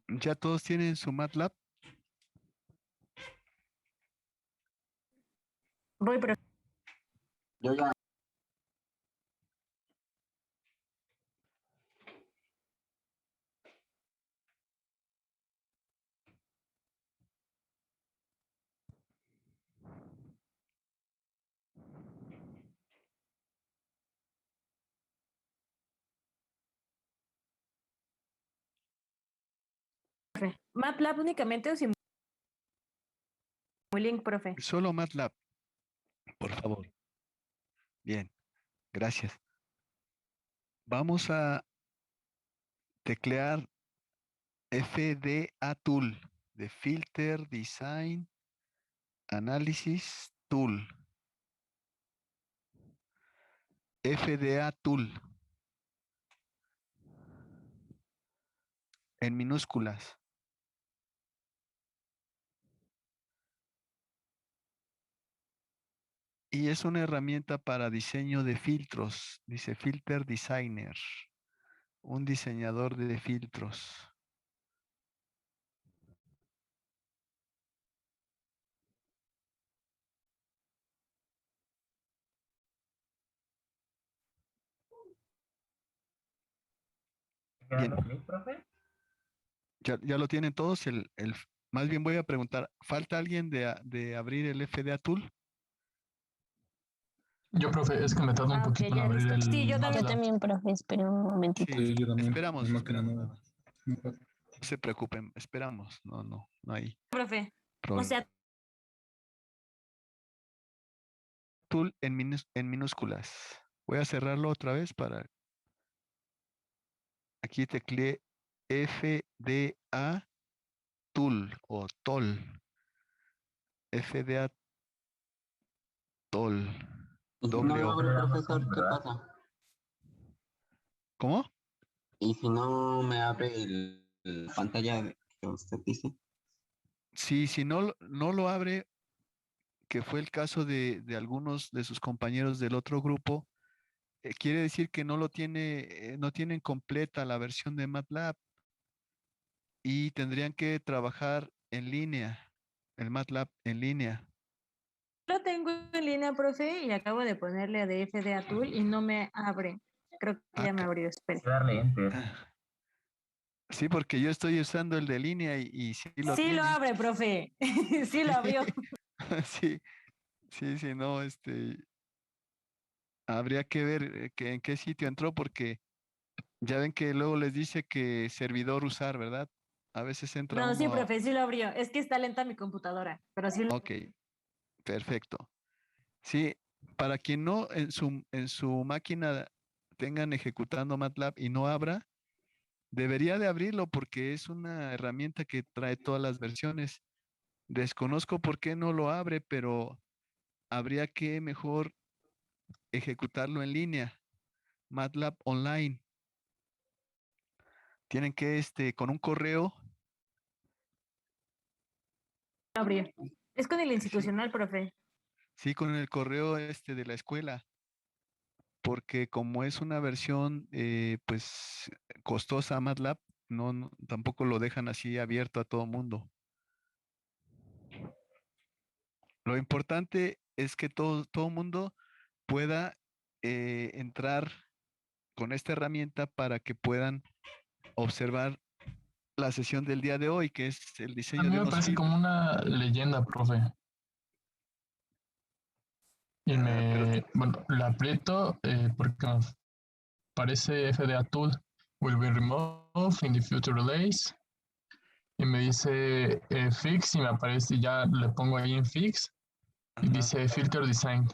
¿Ya todos tienen su MATLAB? Voy, profe. Yo ya, ¿MATLAB únicamente o Simulink, profe? Solo MATLAB, por favor. Bien, gracias. Vamos a teclear FDA Tool de Filter Design Analysis Tool. FDA Tool en minúsculas. Y es una herramienta para diseño de filtros. Dice Filter Designer, un diseñador de filtros. Bien, ¿Darle clic, profe? ya lo tienen todos. Más bien voy a preguntar, ¿falta alguien de abrir el FDA Tool? Yo, profe, es que me tarda un Ah, ok, poquito en ya abrir listo. el Sí, yo Yo también. MATLAB. también, profe, espera un momentito. Sí, Sí, yo también. esperamos, Más que esperamos. nada. No se preocupen, esperamos. No hay Profe. O problema. sea, Tool en minúsculas. Voy a cerrarlo otra vez para. Aquí tecleé FDA Tool o TOL. FDA TOL. y si no Doble lo O. abre el Era más profesor, común, ¿qué ¿verdad? pasa? ¿Cómo? Y si no me abre la pantalla que usted dice, Sí, si no lo abre, que fue el caso de algunos de sus compañeros del otro grupo, quiere decir que no tienen completa la versión de MATLAB y tendrían que trabajar en línea, el MATLAB en línea. lo tengo en línea, profe, y acabo de ponerle a DF de Atul y no me abre. Creo que Ah, ya me abrió, espere. Hay que darle enter. sí, porque yo estoy usando el de línea y sí lo Sí lo tiene. abre, profe. Sí lo abrió. Sí, sí, no, habría que ver en qué sitio entró porque ya ven que luego les dice que servidor usar, ¿verdad? A veces entra No, sí, uno profe, sí lo abrió. Es que está lenta mi computadora, pero sí lo... ok, perfecto. Sí, para quien no en su máquina tengan ejecutando MATLAB y no abra, debería de abrirlo porque es una herramienta que trae todas las versiones. Desconozco por qué no lo abre, pero habría que mejor ejecutarlo en línea, MATLAB online. Tienen que, con un correo, abrió. Es con el sí, institucional, profe. sí, con el correo de la escuela, porque como es una versión, pues, costosa MATLAB, tampoco lo dejan así abierto a todo mundo. Lo importante es que todo mundo pueda entrar con esta herramienta para que puedan observar la sesión del día de hoy, que es el A diseño mí de me unos parece como filtros. una leyenda, profe. Y Pero bueno, la aprieto porque me parece FDA Tool will be removed in the future release. Y me dice fix y me aparece, ya le pongo ahí en fix y ajá. dice filter design.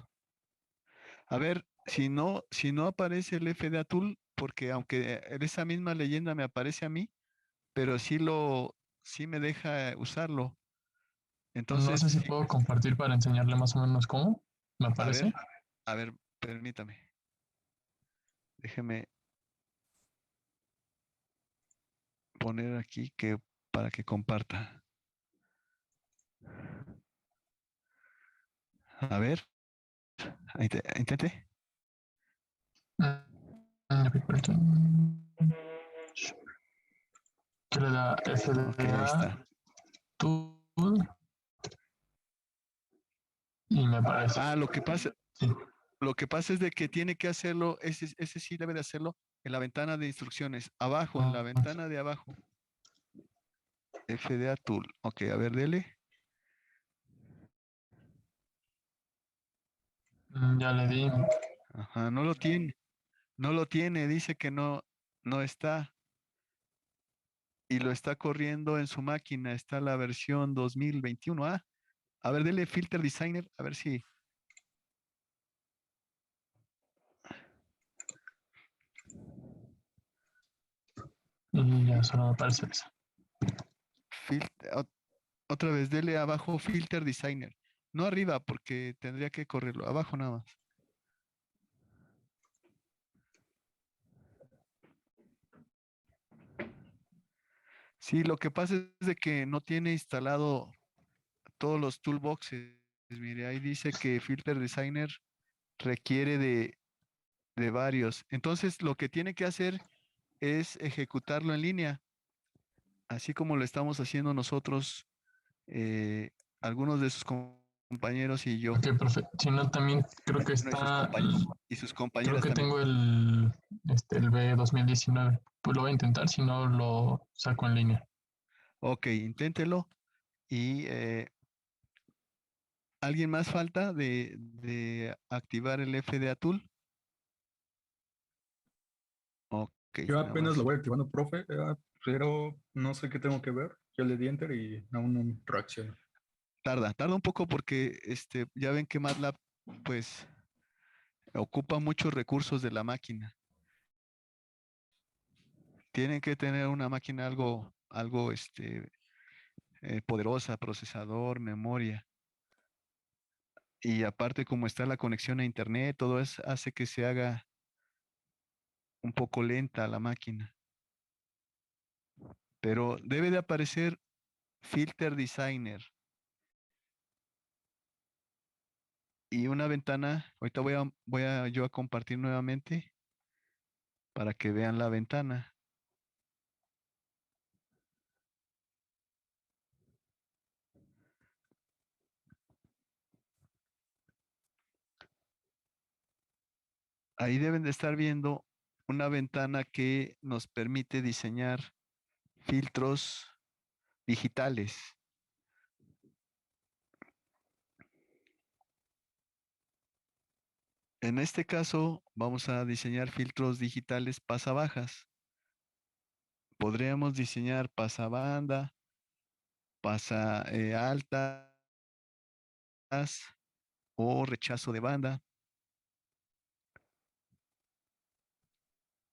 A ver, si no aparece el FDA Tool, porque aunque en esa misma leyenda me aparece a mí, pero sí me deja usarlo. No Entonces, sé si sí, puedo compartir para enseñarle más o menos cómo me a ver, aparece. permítame. Déjeme poner aquí para que comparta. A ver, intente. Ok, Aquí le da Ok, ahí FDA está. Tool y me aparece. Ah, Sí. lo que pasa es de que tiene que hacerlo, ese sí debe de hacerlo en la ventana de instrucciones, abajo, en la ventana de abajo. FDA Tool. Ok, a ver, dele. Ya le di. Ajá, no lo tiene. No lo tiene, dice que no está. Y lo está corriendo en su máquina. Está la versión 2021. Ah, a ver, dele Filter Designer, a ver si. Y ya solo me aparece eso. Otra vez, dele abajo Filter Designer. No arriba, porque tendría que correrlo. Abajo nada más. Sí, lo que pasa es de que no tiene instalado todos los toolboxes. Mire, ahí dice que Filter Designer requiere de varios. Entonces, lo que tiene que hacer es ejecutarlo en línea, así como lo estamos haciendo nosotros, eh, algunos de sus compañeros y yo. Ok, perfecto. Si no, también creo que Bueno, está. y sus Creo compañeras que también. tengo el B 2019. Pues lo voy a intentar, si no lo saco en línea. Ok, inténtelo. Y ¿alguien más falta de activar el FDA Tool? Ok, Yo nada apenas lo más. voy activando, profe, pero no sé qué tengo que ver. Ya le di enter y aún no reacciona. Tarda un poco porque ya ven que MATLAB pues ocupa muchos recursos de la máquina. Tienen que tener una máquina algo poderosa, procesador, memoria. Y aparte, como está la conexión a internet, todo eso hace que se haga un poco lenta la máquina. Pero debe de aparecer Filter Designer y una ventana. Ahorita voy a yo a compartir nuevamente para que vean la ventana. Ahí deben de estar viendo una ventana que nos permite diseñar filtros digitales. En este caso, vamos a diseñar filtros digitales pasabajas. Podríamos diseñar pasabanda, pasa altas o rechazo de banda.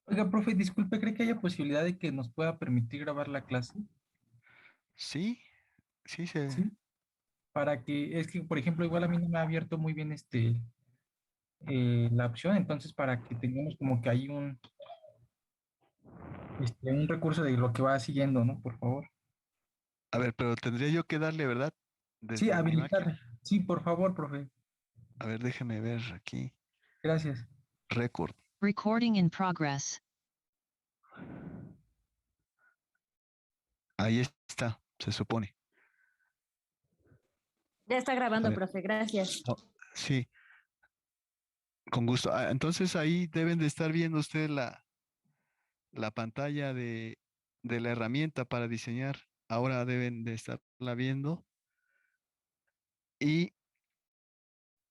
Oiga, profe, disculpe, ¿cree que haya posibilidad de que nos pueda permitir grabar la clase? Sí, sí se. Sí. Para que, es que, por ejemplo, igual a mí no me ha abierto muy bien la opción, entonces para que tengamos como que hay un recurso de lo que va siguiendo, ¿no? Por favor. A ver, pero tendría yo que darle, ¿verdad? Sí, Desde mi máquina. habilitar. Sí, por favor, profe. A ver, déjeme ver aquí. Gracias. Record. Recording in progress. Ahí está, se supone. Ya está A grabando, ver, profe, gracias. no, sí, con gusto. Ah, entonces ahí deben de estar viendo ustedes la pantalla de la herramienta para diseñar. Ahora deben de estarla viendo. Y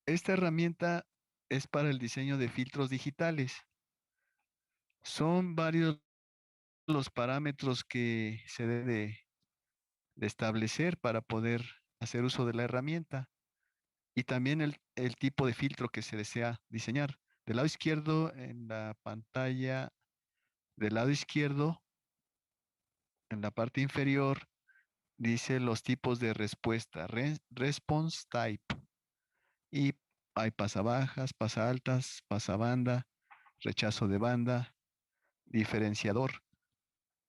esta herramienta es para el diseño de filtros digitales. Son varios los parámetros que se debe de establecer para poder hacer uso de la herramienta y también el tipo de filtro que se desea diseñar. Del lado izquierdo, en la pantalla del lado izquierdo, en la parte inferior, dice los tipos de respuesta, response type. Y hay pasabajas, pasaltas, pasabanda, rechazo de banda, diferenciador.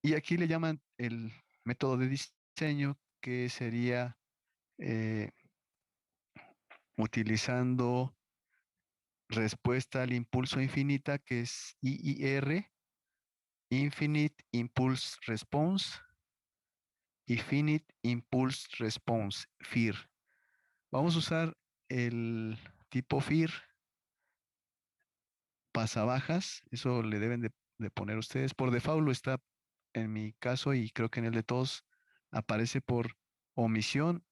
Y aquí le llaman el método de diseño que sería eh, utilizando respuesta al impulso infinita, que es IIR, Infinite Impulse Response, y Finite Impulse Response, FIR. Vamos a usar el tipo FIR, pasabajas, eso le deben de poner ustedes. Por default lo está en mi caso y creo que en el de todos aparece por omisión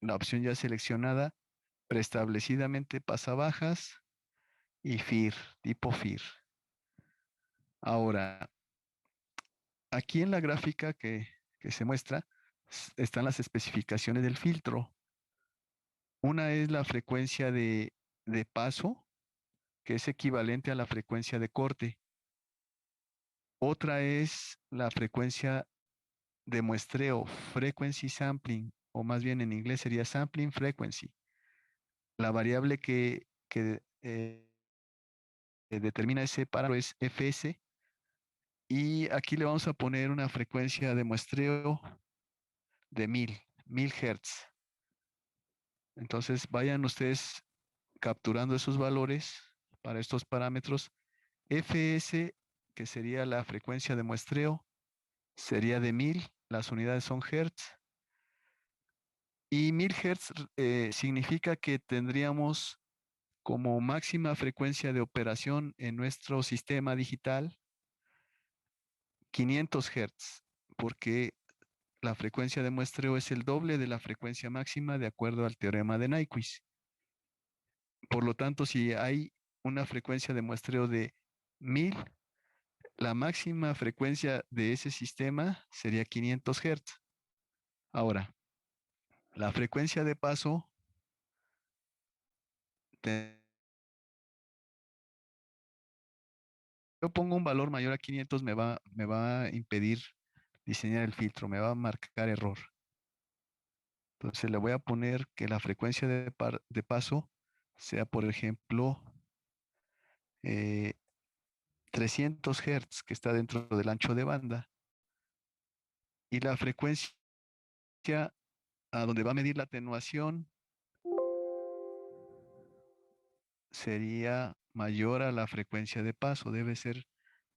la opción ya seleccionada, preestablecidamente pasabajas y FIR, tipo FIR. Ahora, aquí en la gráfica que se muestra están las especificaciones del filtro. Una es la frecuencia de paso, que es equivalente a la frecuencia de corte. Otra es la frecuencia de muestreo, frequency sampling, o más bien en inglés sería sampling frequency. La variable que determina ese parámetro es fs, y aquí le vamos a poner una frecuencia de muestreo de 1000 Hz. Entonces vayan ustedes capturando esos valores para estos parámetros. fs, que sería la frecuencia de muestreo, sería de 1000, las unidades son Hz. Y 1000 Hz significa que tendríamos como máxima frecuencia de operación en nuestro sistema digital 500 Hz, porque la frecuencia de muestreo es el doble de la frecuencia máxima de acuerdo al teorema de Nyquist. Por lo tanto, si hay una frecuencia de muestreo de 1000, la máxima frecuencia de ese sistema sería 500 Hz. Ahora, la frecuencia de paso, yo pongo un valor mayor a 500, me va a impedir diseñar el filtro, me va a marcar error. Entonces le voy a poner que la frecuencia de paso sea, por ejemplo, 300 Hz, que está dentro del ancho de banda. Y la frecuencia a donde va a medir la atenuación sería mayor a la frecuencia de paso. Debe ser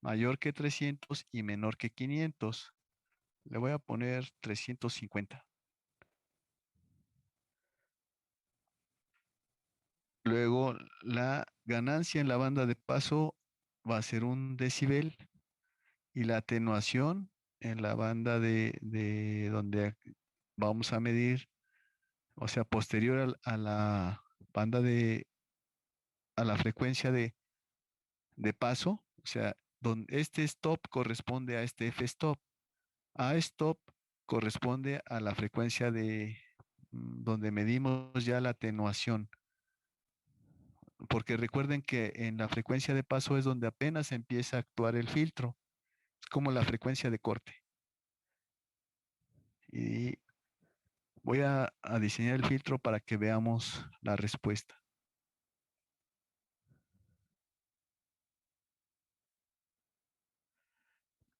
mayor que 300 y menor que 500. Le voy a poner 350. Luego, la ganancia en la banda de paso va a ser 1 decibel y la atenuación en la banda de donde vamos a medir, o sea, posterior a la banda a la frecuencia de paso, o sea, donde este stop corresponde a este f-stop. A stop corresponde a la frecuencia donde medimos ya la atenuación. Porque recuerden que en la frecuencia de paso es donde apenas empieza a actuar el filtro. Es como la frecuencia de corte. Y voy a diseñar el filtro para que veamos la respuesta.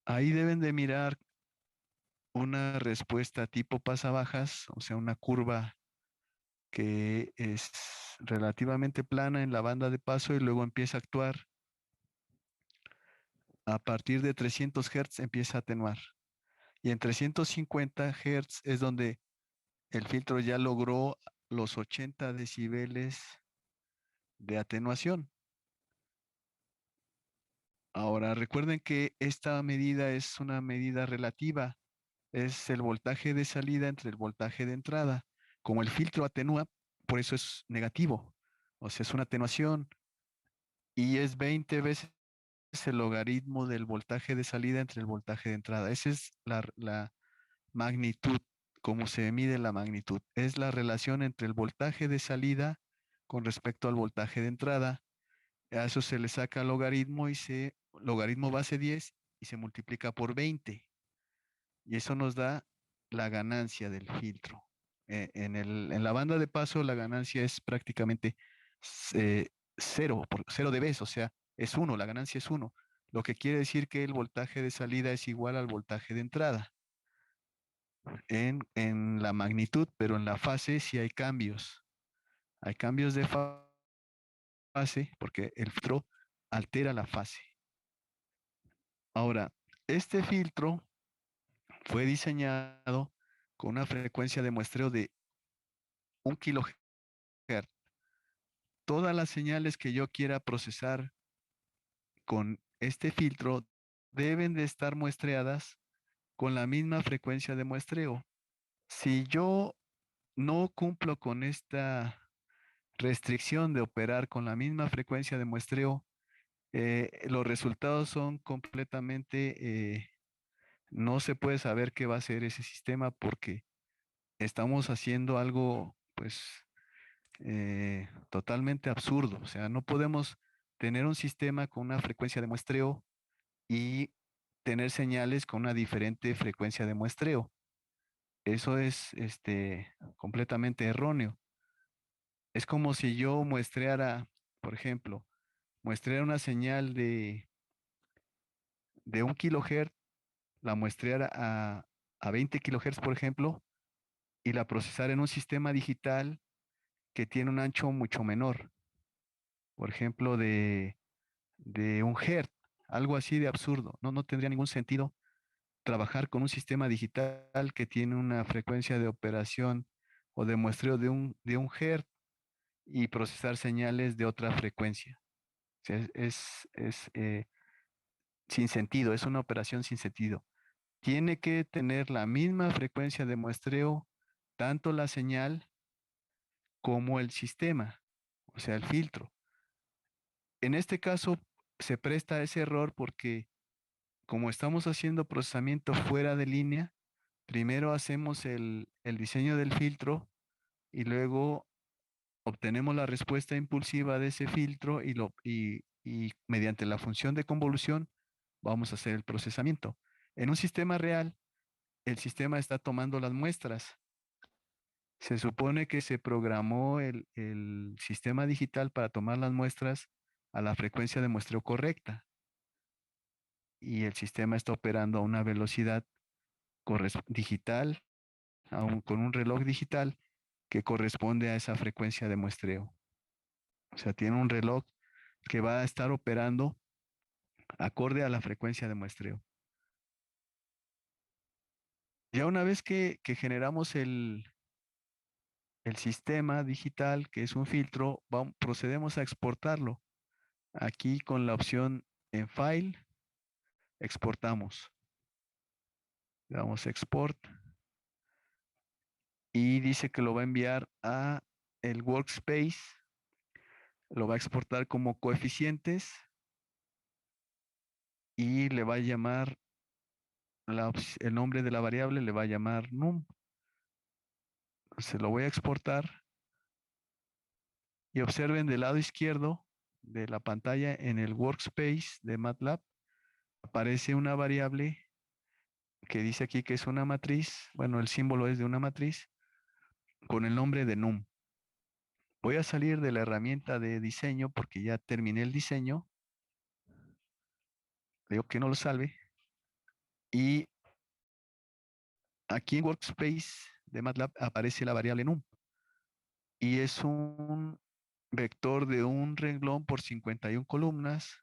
Ahí deben de mirar una respuesta tipo pasabajas, o sea, una curva que es relativamente plana en la banda de paso y luego empieza a actuar. A partir de 300 Hz empieza a atenuar. Y en 350 Hz es donde el filtro ya logró los 80 decibeles de atenuación. Ahora, recuerden que esta medida es una medida relativa. Es el voltaje de salida entre el voltaje de entrada. Como el filtro atenúa, por eso es negativo. O sea, es una atenuación y es 20 veces el logaritmo del voltaje de salida entre el voltaje de entrada. Esa es la magnitud, cómo se mide la magnitud. Es la relación entre el voltaje de salida con respecto al voltaje de entrada. A eso se le saca logaritmo logaritmo base 10 y se multiplica por 20. Y eso nos da la ganancia del filtro. En la banda de paso la ganancia es prácticamente cero de vez, o sea, es 1, la ganancia es 1. Lo que quiere decir que el voltaje de salida es igual al voltaje de entrada en la magnitud, pero en la fase sí hay cambios. Hay cambios de fase porque el filtro altera la fase. Ahora, este filtro fue diseñado con una frecuencia de muestreo de 1 kHz. Todas las señales que yo quiera procesar con este filtro deben de estar muestreadas con la misma frecuencia de muestreo. Si yo no cumplo con esta restricción de operar con la misma frecuencia de muestreo, los resultados son completamente, no se puede saber qué va a hacer ese sistema porque estamos haciendo algo, pues, totalmente absurdo. O sea, no podemos tener un sistema con una frecuencia de muestreo y tener señales con una diferente frecuencia de muestreo. Eso es completamente erróneo. Es como si yo muestreara, por ejemplo, muestreara una señal de 1 kHz, la muestreara a 20 kHz, por ejemplo, y la procesara en un sistema digital que tiene un ancho mucho menor, por ejemplo, de 1 Hz, algo así de absurdo. No, no tendría ningún sentido trabajar con un sistema digital que tiene una frecuencia de operación o de muestreo de un Hz y procesar señales de otra frecuencia. O sea, es sin sentido, es una operación sin sentido. Tiene que tener la misma frecuencia de muestreo, tanto la señal como el sistema, o sea, el filtro. En este caso se presta ese error porque como estamos haciendo procesamiento fuera de línea, primero hacemos el diseño del filtro y luego obtenemos la respuesta impulsiva de ese filtro y mediante la función de convolución vamos a hacer el procesamiento. En un sistema real, el sistema está tomando las muestras. Se supone que se programó el sistema digital para tomar las muestras a la frecuencia de muestreo correcta y el sistema está operando a una velocidad digital, con un reloj digital que corresponde a esa frecuencia de muestreo. O sea, tiene un reloj que va a estar operando acorde a la frecuencia de muestreo. Ya una vez que generamos el sistema digital, que es un filtro, procedemos a exportarlo. Aquí con la opción en File, exportamos. Le damos Export y dice que lo va a enviar a el workspace, lo va a exportar como coeficientes y le va a llamar el nombre de la variable, le va a llamar num. Se lo voy a exportar y observen del lado izquierdo de la pantalla en el workspace de MATLAB aparece una variable que dice aquí que es una matriz. Bueno, el símbolo es de una matriz con el nombre de num. Voy a salir de la herramienta de diseño porque ya terminé el diseño. Le digo que no lo salve. Y aquí en Workspace de MATLAB aparece la variable num. Y es un vector de un renglón por 51 columnas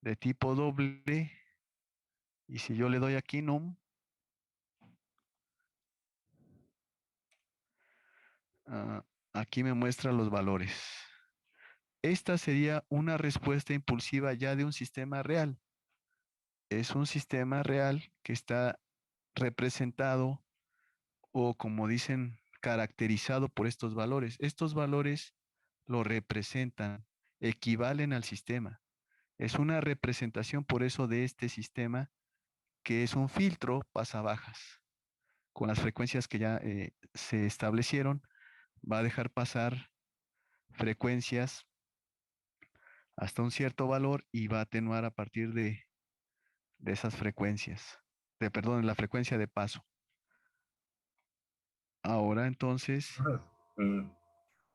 de tipo doble. Y si yo le doy aquí num, aquí me muestra los valores. Esta sería una respuesta impulsiva ya de un sistema real. Es un sistema real que está representado o como dicen, caracterizado por estos valores. Estos valores lo representan, equivalen al sistema. Es una representación por eso de este sistema que es un filtro pasabajas. Con las frecuencias que ya se establecieron, va a dejar pasar frecuencias hasta un cierto valor y va a atenuar a partir de esas frecuencias, perdón, la frecuencia de paso. Ahora entonces, Entonces,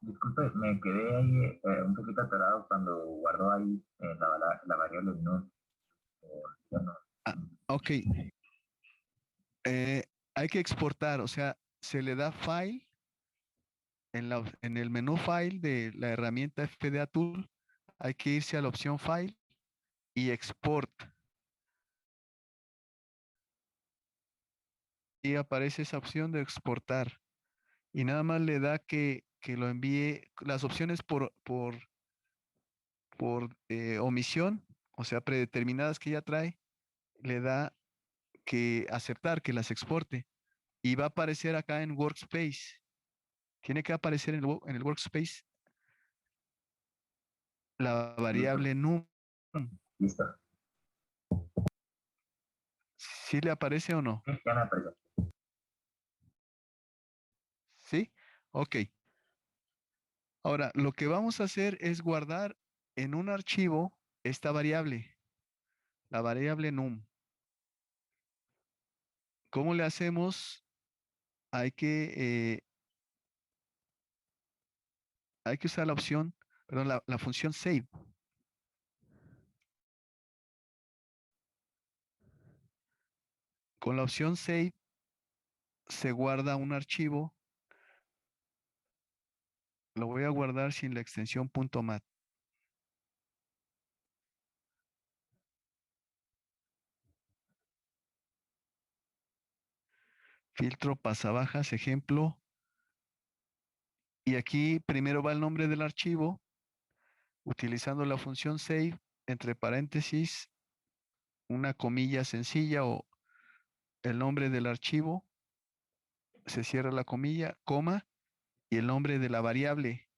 disculpe, me quedé ahí un poquito atorado cuando guardó ahí la variable no. Ya no. ok, hay que exportar, o sea, se le da file en el menú file de la herramienta FDA Tool, hay que irse a la opción file y export. y aparece esa opción de exportar y nada más le da que lo envíe las opciones por omisión, o sea, predeterminadas que ya trae, le da que aceptar que las exporte y va a aparecer acá en Workspace. Tiene que aparecer en el Workspace la Listo, variable num. listo. ¿Sí le aparece o no? Sí, ya me apareció. ¿Sí? Ok. Ahora, lo que vamos a hacer es guardar en un archivo esta variable, la variable num. ¿Cómo le hacemos? Hay que, eh, hay que usar la opción, perdón, la función save. Con la opción save se guarda un archivo. Lo voy a guardar sin la extensión .mat. Filtro pasabajas, ejemplo. Y aquí primero va el nombre del archivo, utilizando la función save, entre paréntesis, una comilla sencilla o el nombre del archivo, se cierra la comilla, coma, y el nombre de la variable.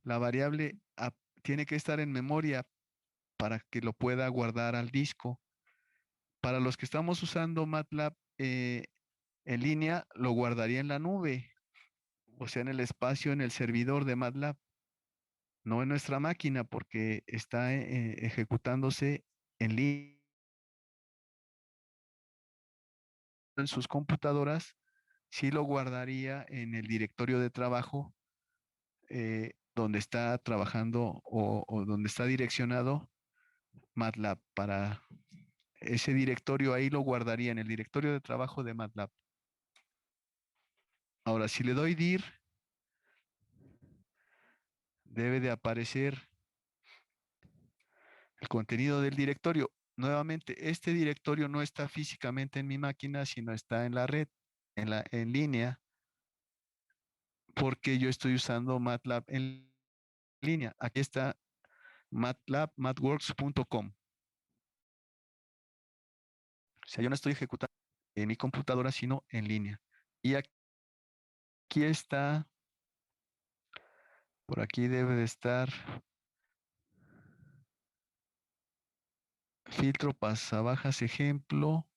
La variable tiene que estar en memoria para que lo pueda guardar al disco. Para los que estamos usando MATLAB en línea, lo guardaría en la nube, o sea, en el espacio, en el servidor de MATLAB, no en nuestra máquina, porque está ejecutándose en línea en sus computadoras. Sí lo guardaría en el directorio de trabajo donde está trabajando o donde está direccionado MATLAB. Para ese directorio ahí lo guardaría en el directorio de trabajo de MATLAB. Ahora, si le doy dir, debe de aparecer el contenido del directorio. Nuevamente, este directorio no está físicamente en mi máquina, sino está en la red, en línea, porque yo estoy usando MATLAB en línea. Aquí está MATLAB, matworks.com. O sea, yo no estoy ejecutando en mi computadora, sino en línea. Y aquí está, por aquí debe de estar filtro pasabajas ejemplo,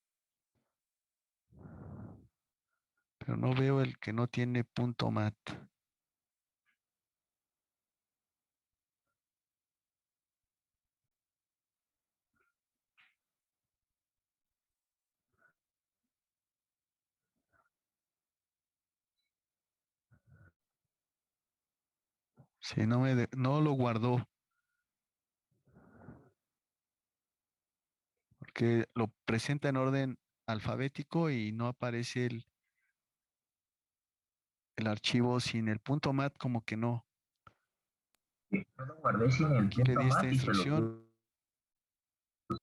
pero no veo el que no tiene punto mat. Si no no lo guardó, porque lo presenta en orden alfabético y no aparece el archivo sin el punto mat, como que no. Sí, yo lo guardé sin el Aquí le punto di esta mat y se lo instrucción. puse.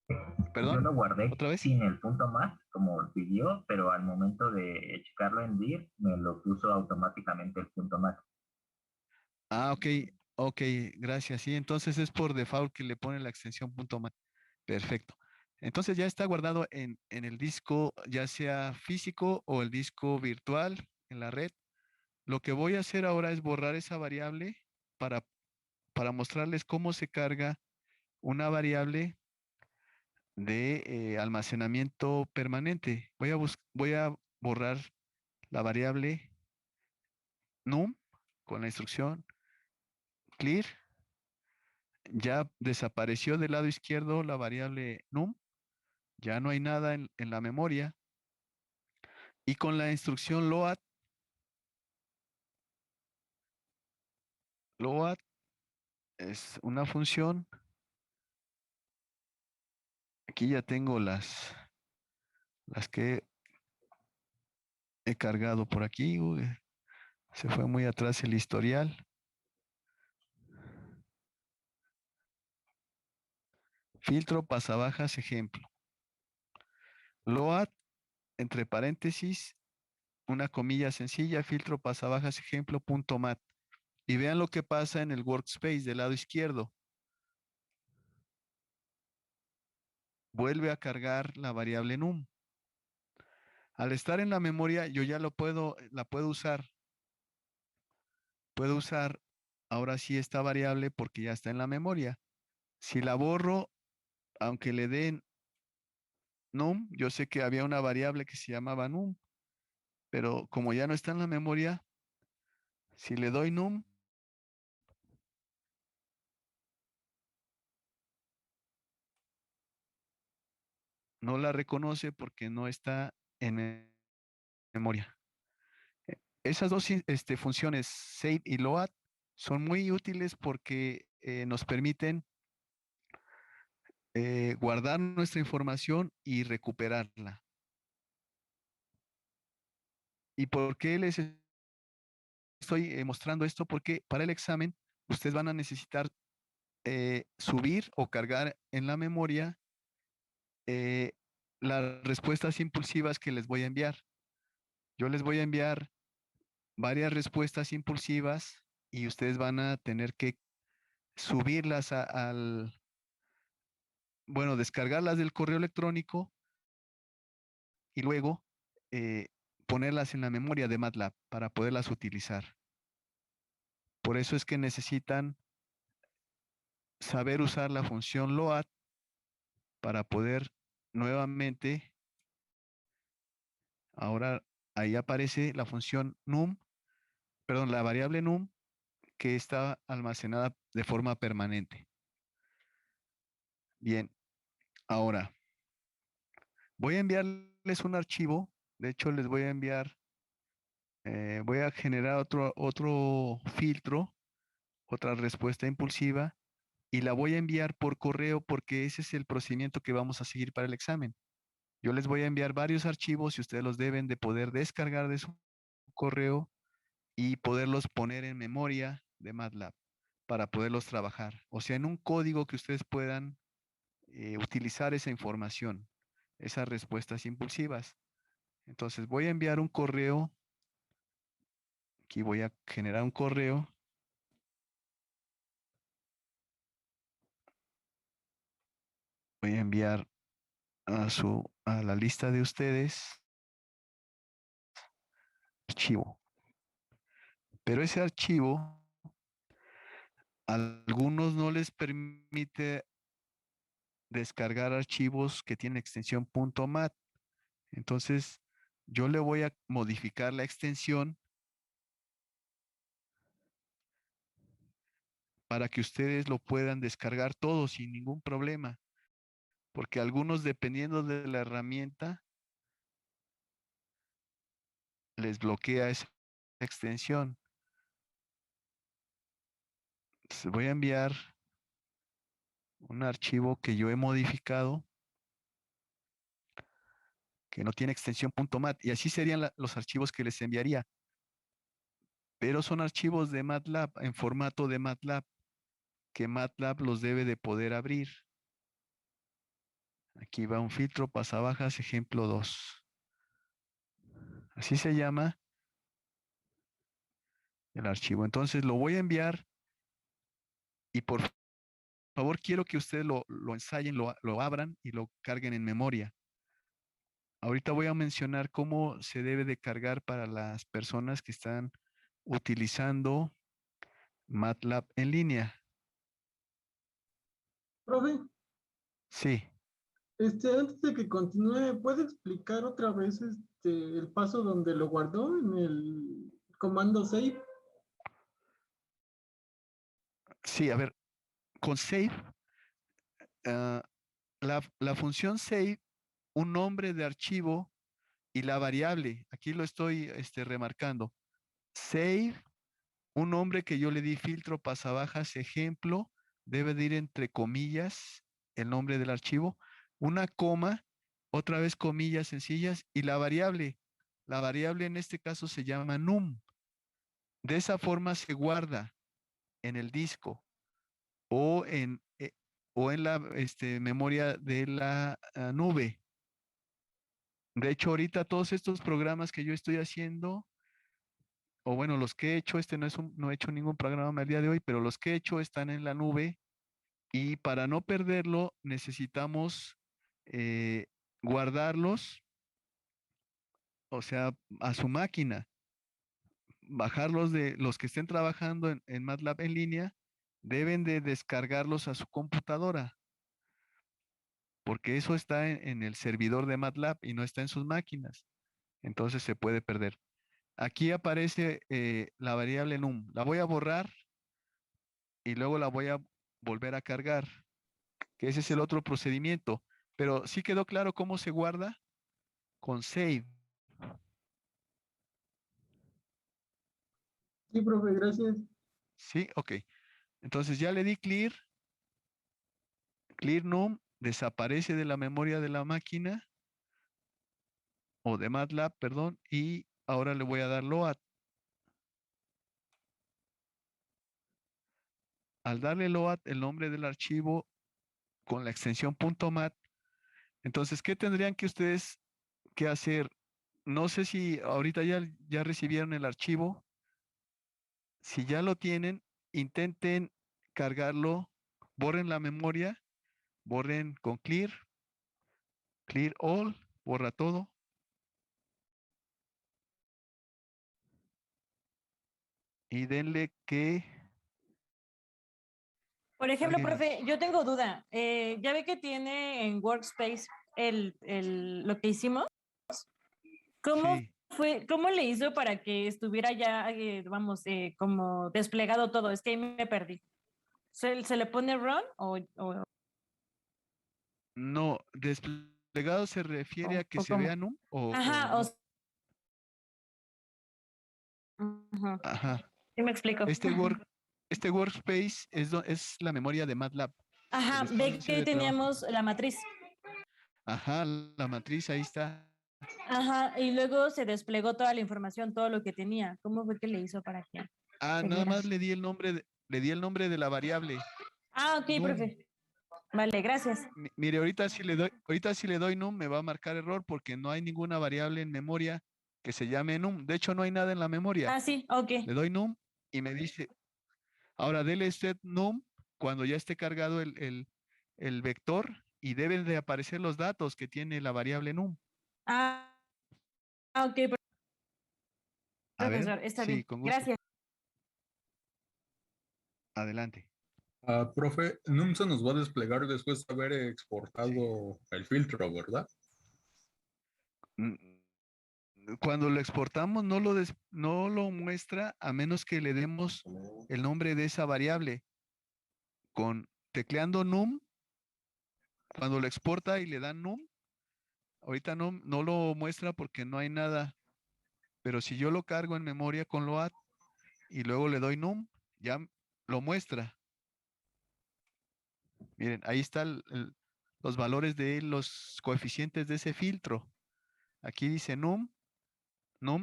Yo ¿Perdón? lo guardé ¿Otra vez? sin el punto mat, como pidió, pero al momento de checarlo en dir, me lo puso automáticamente el punto mat. Ah, ok, ok, gracias. Sí, entonces es por default que le pone la extensión punto mat. Perfecto. Entonces ya está guardado en el disco, ya sea físico o el disco virtual en la red. Lo que voy a hacer ahora es borrar esa variable para, para mostrarles cómo se carga una variable de almacenamiento permanente. Voy a borrar la variable num con la instrucción clear. Ya desapareció del lado izquierdo la variable num. Ya no hay nada en la memoria. Y con la instrucción load es una función. Aquí ya tengo las que he cargado por aquí. Uy, se fue muy atrás el historial. Filtro pasabajas ejemplo. Load entre paréntesis, una comilla sencilla, filtro pasabajas ejemplo punto mat. Y vean lo que pasa en el workspace del lado izquierdo. Vuelve a cargar la variable num. Al estar en la memoria, yo ya la puedo usar. Puedo usar ahora sí esta variable porque ya está en la memoria. Si la borro, aunque le den num, yo sé que había una variable que se llamaba num, pero como ya no está en la memoria, si le doy num, no la reconoce porque no está en memoria. Esas dos funciones, save y load, son muy útiles porque nos permiten guardar nuestra información y recuperarla. ¿Y por qué les estoy mostrando esto? Porque para el examen ustedes van a necesitar subir o cargar en la memoria eh, las respuestas impulsivas que les voy a enviar. Yo les voy a enviar varias respuestas impulsivas y ustedes van a tener que subirlas bueno, descargarlas del correo electrónico y luego eh, ponerlas en la memoria de MATLAB para poderlas utilizar. Por eso es que necesitan saber usar la función load para poder nuevamente, ahora ahí aparece la función num, perdón, la variable num que está almacenada de forma permanente. Bien, ahora voy a enviarles un archivo, de hecho les voy a enviar, voy a generar otro filtro, otra respuesta impulsiva y la voy a enviar por correo porque ese es el procedimiento que vamos a seguir para el examen. Yo les voy a enviar varios archivos y ustedes los deben de poder descargar de su correo y poderlos poner en memoria de MATLAB para poderlos trabajar. O sea, en un código que ustedes puedan utilizar esa información, esas respuestas impulsivas. Entonces voy a enviar un correo, aquí voy a generar un correo. Voy a enviar a la lista de ustedes archivo. Pero ese archivo a algunos no les permite descargar archivos que tienen extensión .mat. Entonces, yo le voy a modificar la extensión para que ustedes lo puedan descargar todo sin ningún problema. Porque algunos, dependiendo de la herramienta, les bloquea esa extensión. Entonces, voy a enviar un archivo que yo he modificado que no tiene extensión .mat y así serían los archivos que les enviaría. Pero son archivos de MATLAB en formato de MATLAB que MATLAB los debe de poder abrir. Aquí va un filtro pasabajas ejemplo 2. Así se llama el archivo. Entonces lo voy a enviar y por favor quiero que ustedes lo ensayen, lo abran y lo carguen en memoria. Ahorita voy a mencionar cómo se debe de cargar para las personas que están utilizando MATLAB en línea. Profe, Sí, antes de que continúe, ¿puede explicar otra vez el paso donde lo guardó en el comando save? sí, a ver, con save, ah, la función save, un nombre de archivo y la variable, aquí lo estoy remarcando, save, un nombre que yo le di filtro pasabajas ejemplo, debe de ir entre comillas el nombre del archivo, una coma, otra vez comillas sencillas y la variable en este caso se llama num. De esa forma se guarda en el disco o en la memoria de la nube. De hecho, ahorita todos estos programas que yo estoy haciendo, o bueno, los que he hecho, no he hecho ningún programa el día de hoy, pero los que he hecho están en la nube y para no perderlo necesitamos eh, guardarlos, o sea, a su máquina, bajarlos de los que estén trabajando en MATLAB en línea, deben de descargarlos a su computadora, porque eso está en el servidor de MATLAB y no está en sus máquinas, entonces se puede perder. Aquí aparece la variable num. La voy a borrar y luego la voy a volver a cargar, que ese es el otro procedimiento. Pero sí quedó claro cómo se guarda con save. Sí, profe, gracias. Sí, ok. Entonces ya le di clear, clear num, desaparece de la memoria de la máquina o de MATLAB, perdón, y ahora le voy a dar load. Al darle load el nombre del archivo con la extensión .mat, entonces, ¿qué tendrían que ustedes que hacer? No sé si ahorita ya recibieron el archivo. Si ya lo tienen, intenten cargarlo, borren la memoria, borren con clear, clear all, borra todo y denle que Por ejemplo, alguien, profe, yo tengo duda. Ya ve que tiene en Workspace lo que hicimos. ¿Cómo sí, fue, cómo le hizo para que estuviera ya, vamos, como desplegado todo? Es que ahí me perdí. ¿Se le pone run no, desplegado se refiere a que o se cómo? vea NUM o Ajá, no. ujú. Ajá. Sí me explico. Este work, este workspace es la memoria de MATLAB, el Ajá, ve espacio que de trabajo. teníamos la matriz. Ajá, la matriz ahí está. Ajá, y luego se desplegó toda la información, todo lo que tenía. ¿Cómo fue que le hizo para que Ah, se nada viera? más le di el nombre de la variable Ah, ok, num. profe. Vale, gracias. Mire, ahorita si le doy num me va a marcar error porque no hay ninguna variable en memoria que se llame num. De hecho, no hay nada en la memoria. Ah, sí, ok. Le doy num y me dice, ahora dele usted num cuando ya esté cargado el vector y deben de aparecer los datos que tiene la variable num. Ah, ok, A ver, profesor, está sí, bien. con gusto. Gracias. Adelante. Profe, NUM se nos va a desplegar después de haber Sí. exportado el filtro, ¿verdad? Mm, Cuando lo exportamos no lo muestra a menos que le demos el nombre de esa variable. Con tecleando num, cuando lo exporta y le dan num, ahorita no lo muestra porque no hay nada, pero si yo lo cargo en memoria con load y luego le doy num, ya lo muestra. Miren, ahí están los valores de los coeficientes de ese filtro. Aquí dice num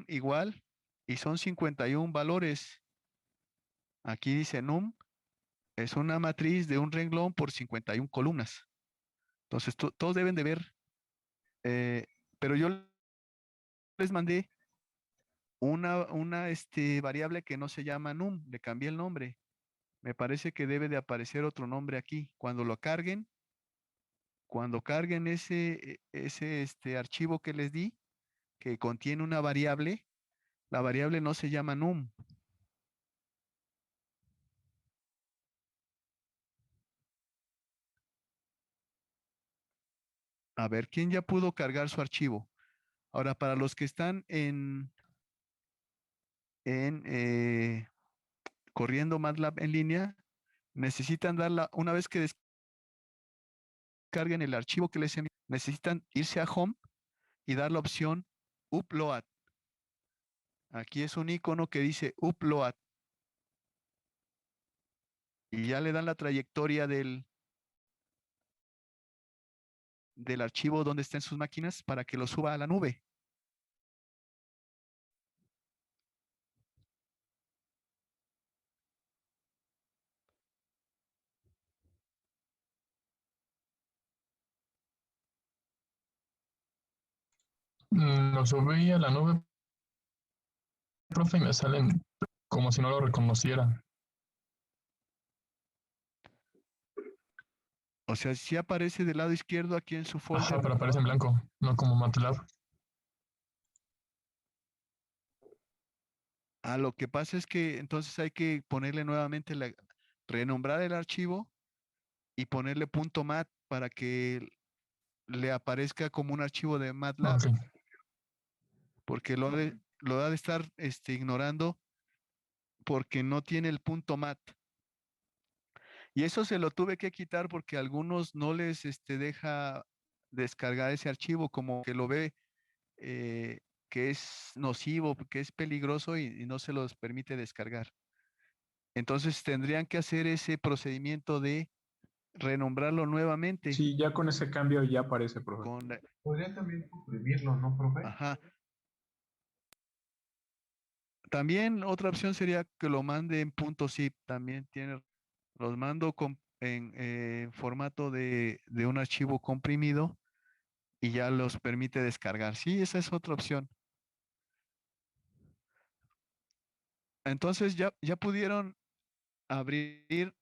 igual, y son 51 valores. Aquí dice num, es una matriz de un renglón por 51 columnas. Entonces, todos deben de ver, eh, pero yo les mandé una variable que no se llama num, le cambié el nombre. Me parece que debe de aparecer otro nombre aquí. Cuando carguen ese archivo que les di, que contiene una variable, la variable no se llama num. A ver, ¿quién ya pudo cargar su archivo? Ahora, para los que están en corriendo MATLAB en línea, necesitan una vez que descarguen el archivo que les envíen, necesitan irse a Home y dar la opción Upload. Aquí es un icono que dice Upload y ya le dan la trayectoria del archivo donde estén sus máquinas para que lo suba a la nube. Lo subí a la nube, profe, y me salen como si no lo reconociera. O sea, sí aparece del lado izquierdo aquí en su folder. Ajá, de pero aparece en trabajo. blanco, no como MATLAB. Lo que pasa es que entonces hay que ponerle nuevamente, renombrar el archivo y ponerle .mat para que le aparezca como un archivo de MATLAB, Ok. porque lo ha de estar ignorando porque no tiene el .mat. Y eso se lo tuve que quitar porque a algunos no les deja descargar ese archivo, como que lo ve eh, que es nocivo, que es peligroso y no se los permite descargar. Entonces tendrían que hacer ese procedimiento de renombrarlo nuevamente Sí, ya con ese cambio ya aparece, profe. con Podría también suprimirlo, ¿no, profe? ajá. También otra opción sería que lo mande en .zip, también tiene, los mando en formato de un archivo comprimido y ya los permite descargar. Sí, esa es otra opción. Entonces ya pudieron abrir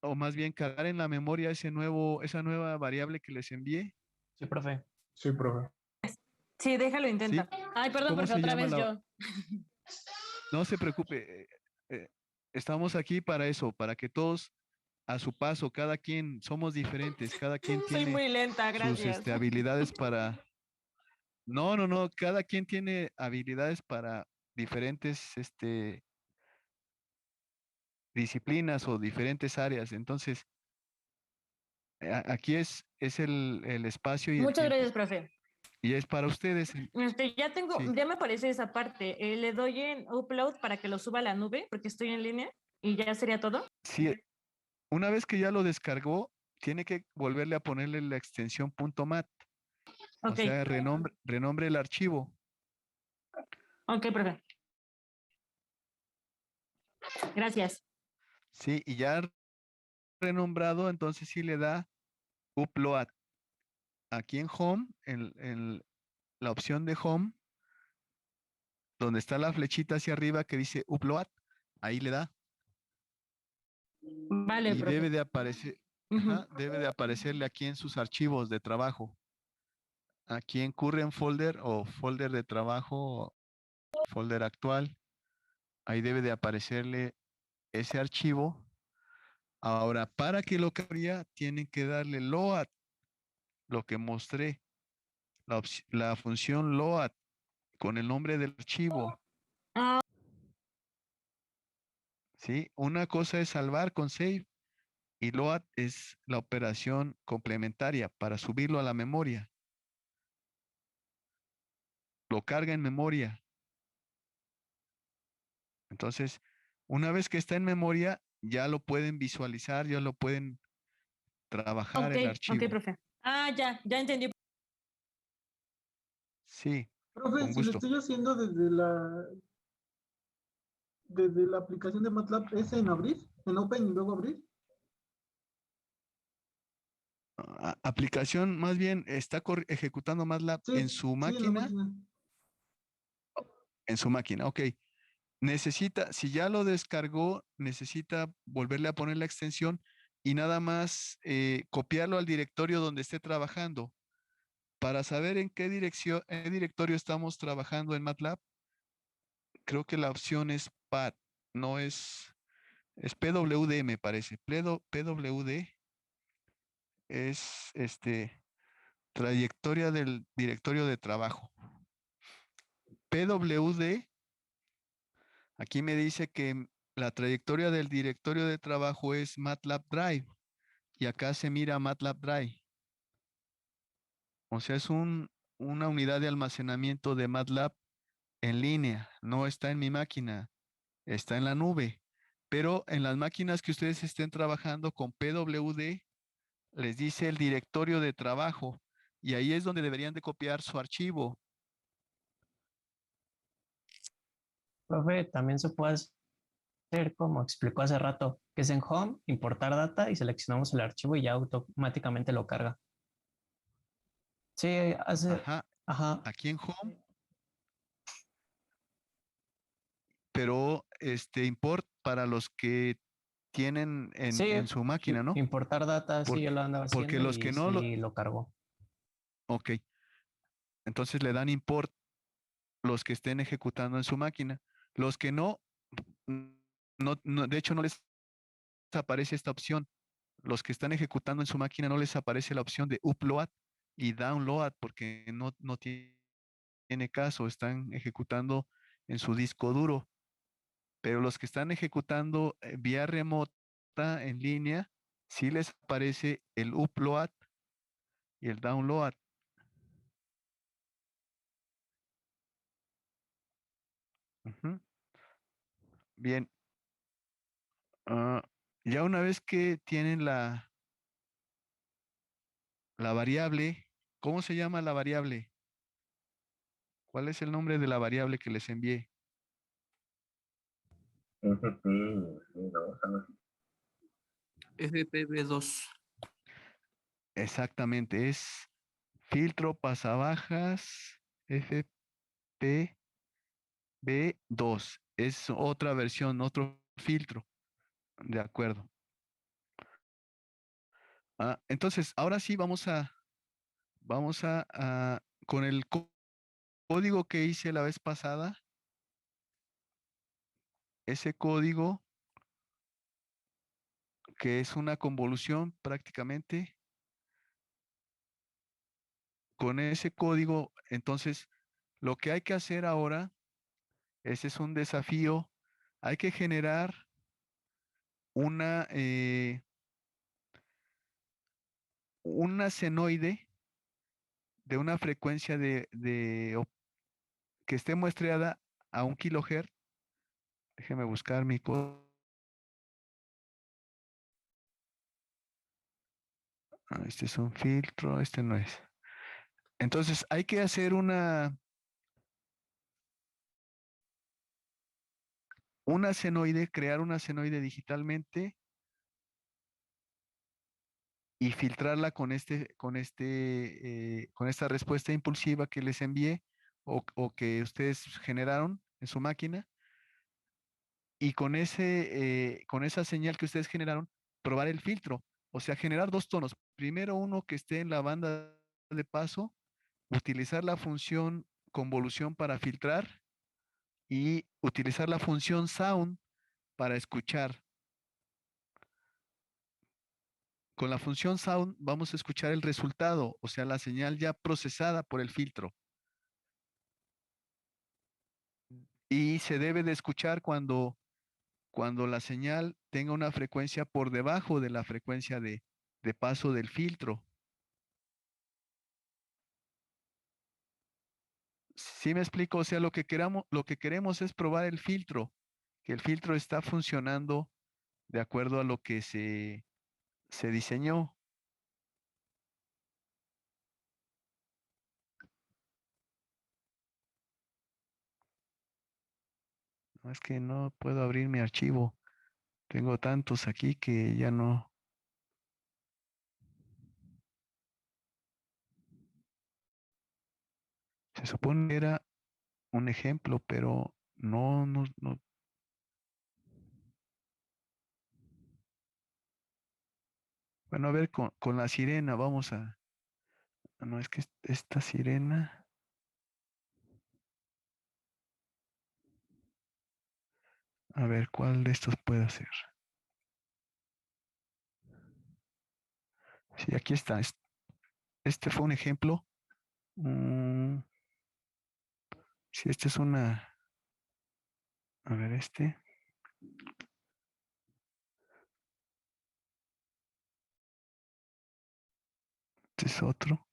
o más bien cargar en la memoria esa nueva variable que les envié. Sí, profe. Sí, profe. Sí, déjalo, ¿Sí? intenta. Ay, perdón, ¿Cómo profe, se otra llama vez la? yo. No se preocupe. Estamos aquí para eso, para que todos a su paso, cada quien somos diferentes, cada quien Soy tiene muy lenta, sus gracias. habilidades para. No, cada quien tiene habilidades para diferentes disciplinas o diferentes áreas. Entonces, aquí es el espacio y el Muchas tiempo. gracias, profe. Y es para ustedes. Sí. Ya me aparece esa parte. Le doy en upload para que lo suba a la nube, porque estoy en línea y ya sería todo. Sí, una vez que ya lo descargó, tiene que volverle a ponerle la extensión .mat. Ok, O sea, renombre el archivo. ok, profe. Gracias. Sí, y ya renombrado, entonces sí le da upload. Aquí en Home, en la opción de Home, donde está la flechita hacia arriba que dice upload, ahí le da. Vale, Y profe. debe de aparecer, Ujú. debe de aparecerle aquí en sus archivos de trabajo. Aquí en Current Folder o folder de trabajo, folder actual, ahí debe de aparecerle ese archivo. Ahora, para que lo cabría, tienen que darle load, lo que mostré, la función load con el nombre del archivo. Ah, ¿Sí? Una cosa es salvar con save y load es la operación complementaria para subirlo a la memoria. Lo carga en memoria. Entonces, una vez que está en memoria, ya lo pueden visualizar, ya lo pueden trabajar ok, el ok, archivo. profe. Ya entendí. Sí, Profe, con si lo gusto. estoy haciendo desde la aplicación de MATLAB, ¿es en abrir? ¿En Open y luego abrir? Aplicación, más bien, está ejecutando MATLAB en Sí, su sí, en la máquina. máquina. En su máquina, ok. Necesita, si ya lo descargó, necesita volverle a poner la extensión y nada más copiarlo al directorio donde esté trabajando. Para saber en qué directorio estamos trabajando en MATLAB, creo que la opción es PAT, no es PWD, me parece. PWD es trayectoria del directorio de trabajo. PWD, aquí me dice que la trayectoria del directorio de trabajo es MATLAB Drive y acá se mira MATLAB Drive. O sea, es una unidad de almacenamiento de MATLAB en línea, no está en mi máquina, está en la nube. Pero en las máquinas que ustedes estén trabajando con PWD, les dice el directorio de trabajo y ahí es donde deberían de copiar su archivo. Profe, también se puede hacer como explicó hace rato, que es en Home, importar data y seleccionamos el archivo y ya automáticamente lo carga. Sí, hace, Ajá. Ajá. aquí en Home, pero import para los que tienen Sí, en su máquina, ¿no? importar data, sí, Porque, yo lo andaba porque haciendo los y que no lo, sí lo cargó. ok, entonces le dan import los que estén ejecutando en su máquina. Los que no, de hecho no les aparece esta opción. Los que están ejecutando en su máquina no les aparece la opción de upload y download porque no tiene caso, están ejecutando en su disco duro. Pero los que están ejecutando vía remota en línea, sí les aparece el upload y el download. Ujú. Bien. Ah, ya una vez que tienen la variable, ¿cómo se llama la variable? ¿Cuál es el nombre de la variable que les envié? FP2, algo así. FPV2. Exactamente, es filtro pasabajas FPV2. Es otra versión, otro filtro. De acuerdo. Entonces, ahora sí vamos a con el código que hice la vez pasada, ese código que es una convolución prácticamente, con ese código, entonces, lo que hay que hacer ahora, ese es un desafío, hay que generar una senoide de una frecuencia que esté muestreada a 1 kHz. Déjeme buscar mi código. Este es un filtro, este no es. Entonces, hay que hacer una senoide, crear una senoide digitalmente y filtrarla con esta respuesta impulsiva que les envié o que ustedes generaron en su máquina. Y con esa señal que ustedes generaron, probar el filtro. O sea, generar dos tonos. Primero uno que esté en la banda de paso, utilizar la función convolución para filtrar y utilizar la función sound para escuchar. Con la función sound vamos a escuchar el resultado, o sea, la señal ya procesada por el filtro. Y se debe de escuchar cuando la señal tenga una frecuencia por debajo de la frecuencia de paso del filtro. ¿Sí me explico? O sea, lo que queremos es probar el filtro, que el filtro está funcionando de acuerdo a lo que se diseñó. No, es que no puedo abrir mi archivo. Tengo tantos aquí que ya no. Se supone que era un ejemplo, pero no. Bueno, a ver, con la sirena vamos a. No, es que esta sirena. A ver, ¿cuál de estos puede hacer? Sí, aquí está. Este fue un ejemplo. Sí, esta es una. A ver, este es otro.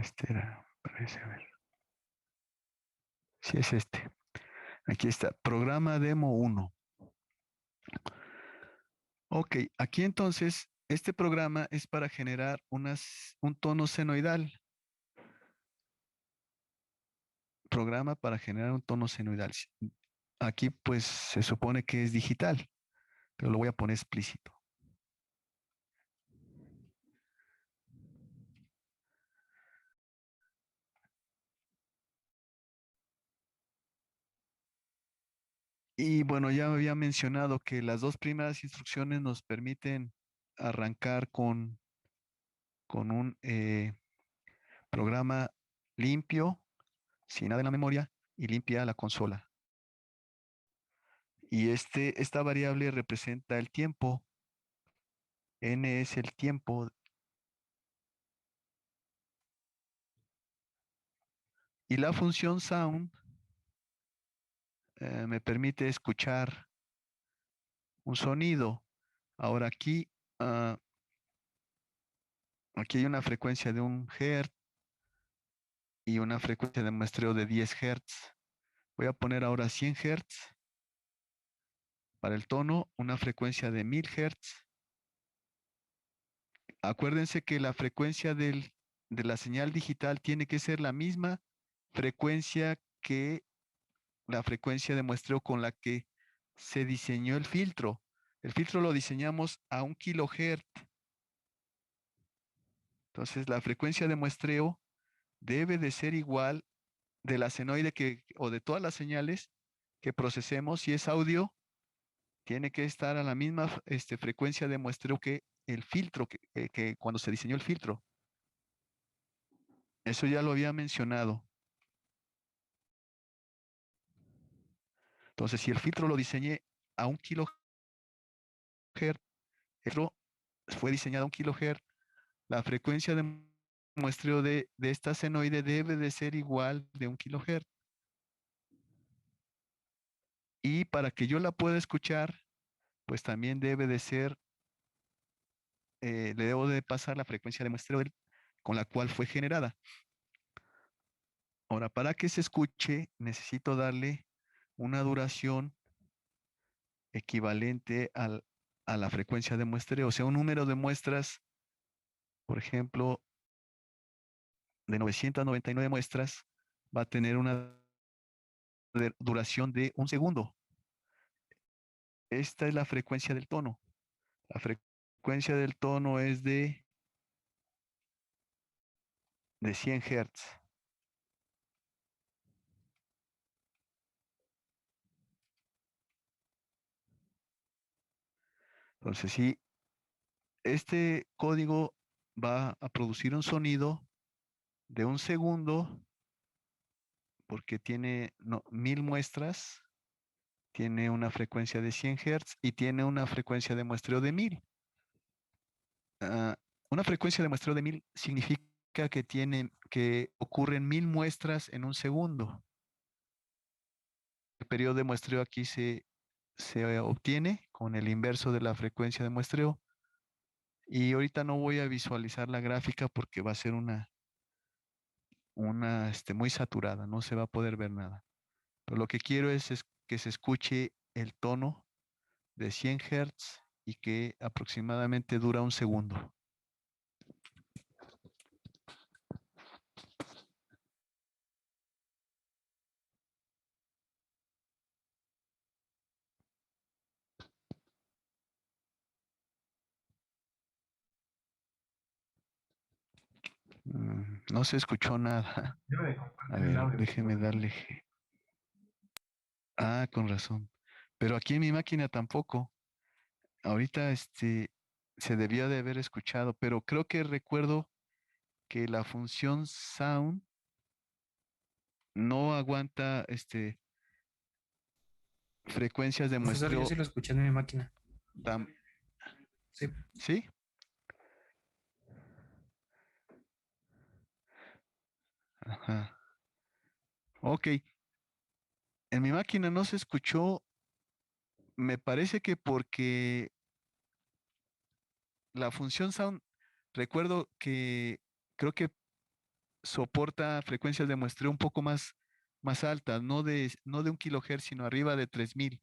Este era, parece, a ver. Sí, es este. Aquí está, programa demo 1. Ok, aquí entonces Este programa es para generar un tono senoidal. Programa para generar un tono senoidal. Aquí pues se supone que es digital, pero lo voy a poner explícito. Y bueno, ya había mencionado que las dos primeras instrucciones nos permiten arrancar con un programa limpio, sin nada en la memoria, y limpia la consola. Y esta variable representa el tiempo. N es el tiempo. Y la función sound me permite escuchar un sonido. Ahora aquí hay una frecuencia de 1 Hz y una frecuencia de muestreo de 10 Hz. Voy a poner ahora 100 Hz. Para el tono, una frecuencia de 1000 Hz. Acuérdense que la frecuencia de la señal digital tiene que ser la misma frecuencia que la frecuencia de muestreo con la que se diseñó el filtro. El filtro lo diseñamos a 1 kHz. Entonces, la frecuencia de muestreo debe de ser igual de la senoide o de todas las señales que procesemos. Si es audio, tiene que estar a la misma frecuencia de muestreo que el filtro, que cuando se diseñó el filtro. Eso ya lo había mencionado. Entonces, si el filtro lo diseñé a 1 kHz, el filtro fue diseñado a 1 kHz, la frecuencia de muestreo de esta senoide debe de ser igual de 1 kHz. Y para que yo la pueda escuchar, pues también debe de ser, le debo de pasar la frecuencia de muestreo con la cual fue generada. Ahora, para que se escuche, necesito darle una duración equivalente a la frecuencia de muestreo. O sea, un número de muestras, por ejemplo, de 999 muestras, va a tener una duración de 1 segundo. Esta es la frecuencia del tono. La frecuencia del tono es de 100 Hz. Entonces, si este código va a producir un sonido de 1 segundo, porque tiene 1000 muestras, tiene una frecuencia de 100 Hz y tiene una frecuencia de muestreo de 1000. Una frecuencia de muestreo de 1000 significa que ocurren 1000 muestras en 1 segundo. El periodo de muestreo aquí se obtiene con el inverso de la frecuencia de muestreo. Y ahorita no voy a visualizar la gráfica porque va a ser una muy saturada, no se va a poder ver nada. Pero lo que quiero es que se escuche el tono de 100 Hz y que aproximadamente dura 1 segundo. No se escuchó nada. Debe de A compartir el ver, audio. déjeme darle. Ah, con razón. Pero aquí en mi máquina tampoco. Ahorita se debía de haber escuchado, pero creo que recuerdo que la función sound no aguanta frecuencias de Profesor, yo muestreo sí lo escuché en mi máquina. tan. Sí. ¿Sí? Ajá. Ok. En mi máquina no se escuchó. Me parece que porque la función sound, recuerdo que creo que soporta frecuencias de muestreo un poco más altas, no de 1 kHz, sino arriba de 3000.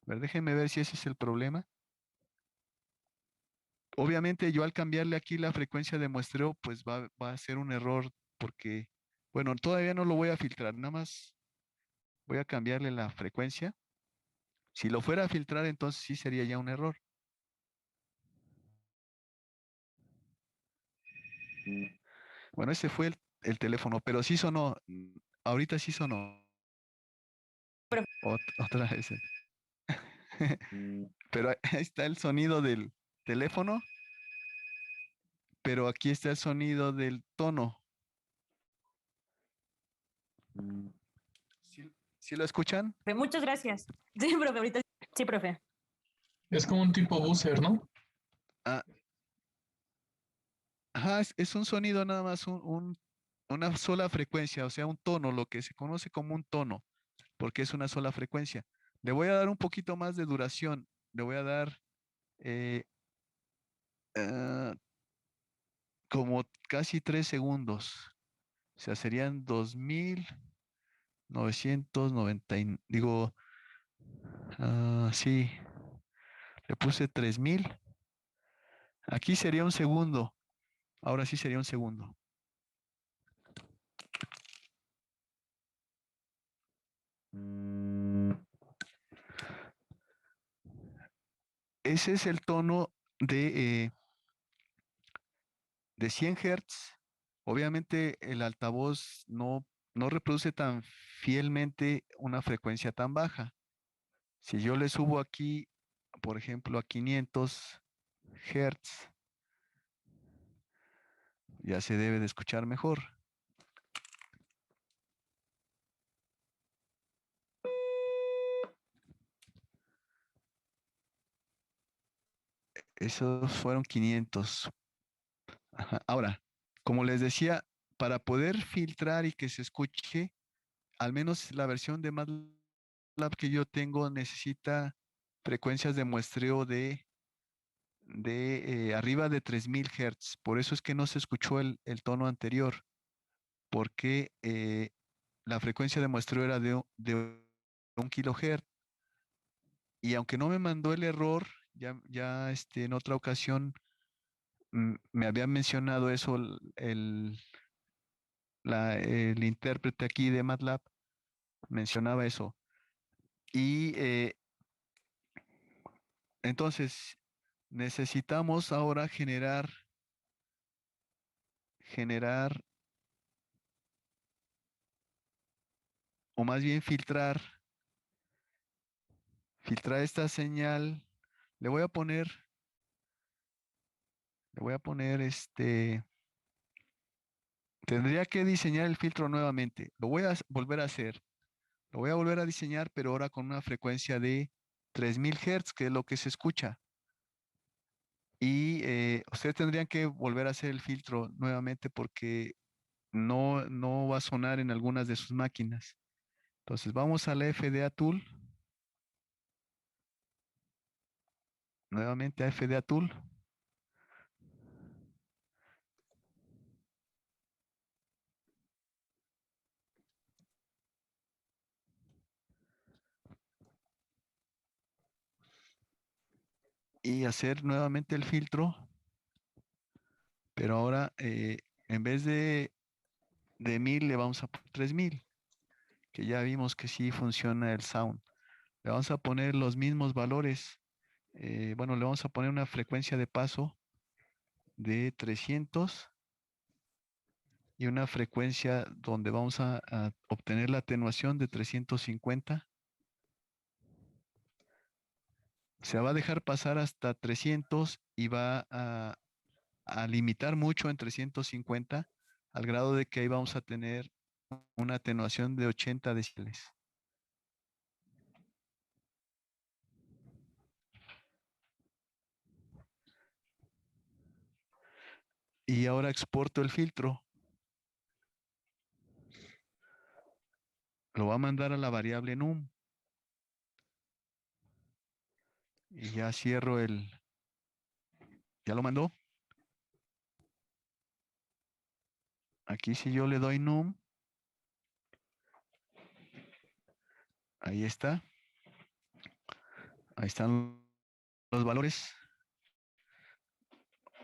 A ver, déjenme ver si ese es el problema. Obviamente yo al cambiarle aquí la frecuencia de muestreo, pues va a ser un error porque, bueno, todavía no lo voy a filtrar, nada más voy a cambiarle la frecuencia. Si lo fuera a filtrar, entonces sí sería ya un error. Bueno, ese fue el teléfono, pero sí sonó. Ahorita sí sonó. Otra vez. Pero ahí está el sonido del teléfono, pero aquí está el sonido del tono. ¿Sí lo escuchan? Muchas gracias. Sí, profe, ahorita. Sí, profe. Es como un tipo buzzer, ¿no? Ah, ajá, es un sonido nada más, una sola frecuencia, o sea, un tono, lo que se conoce como un tono, porque es una sola frecuencia. Le voy a dar un poquito más de duración. Le voy a dar eh, ah, como casi 3 segundos. O sea, serían 2990, digo, sí, le puse 3000. Aquí sería un segundo. Ahora sí sería un segundo. Ese es el tono de 100 Hz. Obviamente el altavoz no reproduce tan fielmente una frecuencia tan baja. Si yo le subo aquí, por ejemplo, a 500 Hz, ya se debe de escuchar mejor. Esos fueron 500. Ajá. Ahora, como les decía, para poder filtrar y que se escuche, al menos la versión de MATLAB que yo tengo necesita frecuencias de muestreo de arriba de 3000 Hz. Por eso es que no se escuchó el tono anterior, porque la frecuencia de muestreo era de 1 kHz. Y aunque no me mandó el error, ya en otra ocasión me había mencionado eso el intérprete aquí de MATLAB, mencionaba eso. Y entonces necesitamos ahora generar, o más bien filtrar esta señal. Le voy a poner, tendría que diseñar el filtro nuevamente. Lo voy a volver a hacer. Lo voy a volver a diseñar, pero ahora con una frecuencia de 3000 Hz, que es lo que se escucha. Y ustedes tendrían que volver a hacer el filtro nuevamente porque no va a sonar en algunas de sus máquinas. Entonces vamos a la FDA Tool. Nuevamente a FDA Tool. Y hacer nuevamente el filtro. Pero ahora en vez de 1000 le vamos a poner 3000. Que ya vimos que sí funciona el sound. Le vamos a poner los mismos valores. Bueno, le vamos a poner una frecuencia de paso de 300 y una frecuencia donde vamos a obtener la atenuación de 350. Se va a dejar pasar hasta 300 y va a limitar mucho en 350 al grado de que ahí vamos a tener una atenuación de 80 decibeles. Y ahora exporto el filtro. Lo va a mandar a la variable num. Y ya cierro ¿ya lo mandó? Aquí si yo le doy num, ahí está. Ahí están los valores.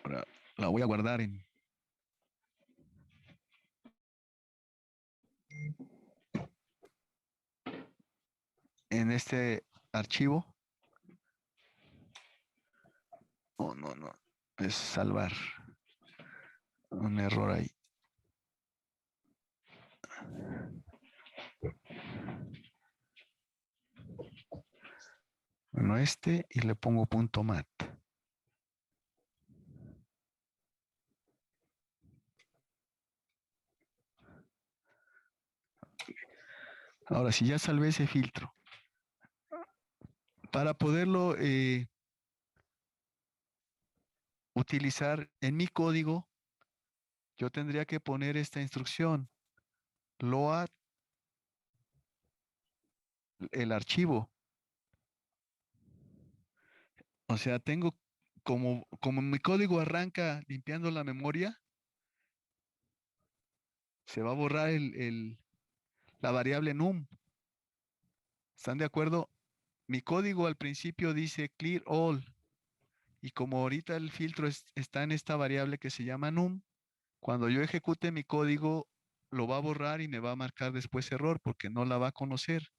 Ahora la voy a guardar en este archivo. Oh, no. Es salvar. Un error ahí. Bueno, y le pongo .mat. Ahora, si ya salvé ese filtro, para poderlo utilizar en mi código, yo tendría que poner esta instrucción, load el archivo. O sea, tengo como mi código arranca limpiando la memoria, se va a borrar la variable num. ¿Están de acuerdo? Mi código al principio dice clear all. Y como ahorita el filtro está en esta variable que se llama num, cuando yo ejecute mi código, lo va a borrar y me va a marcar después error porque no la va a conocer.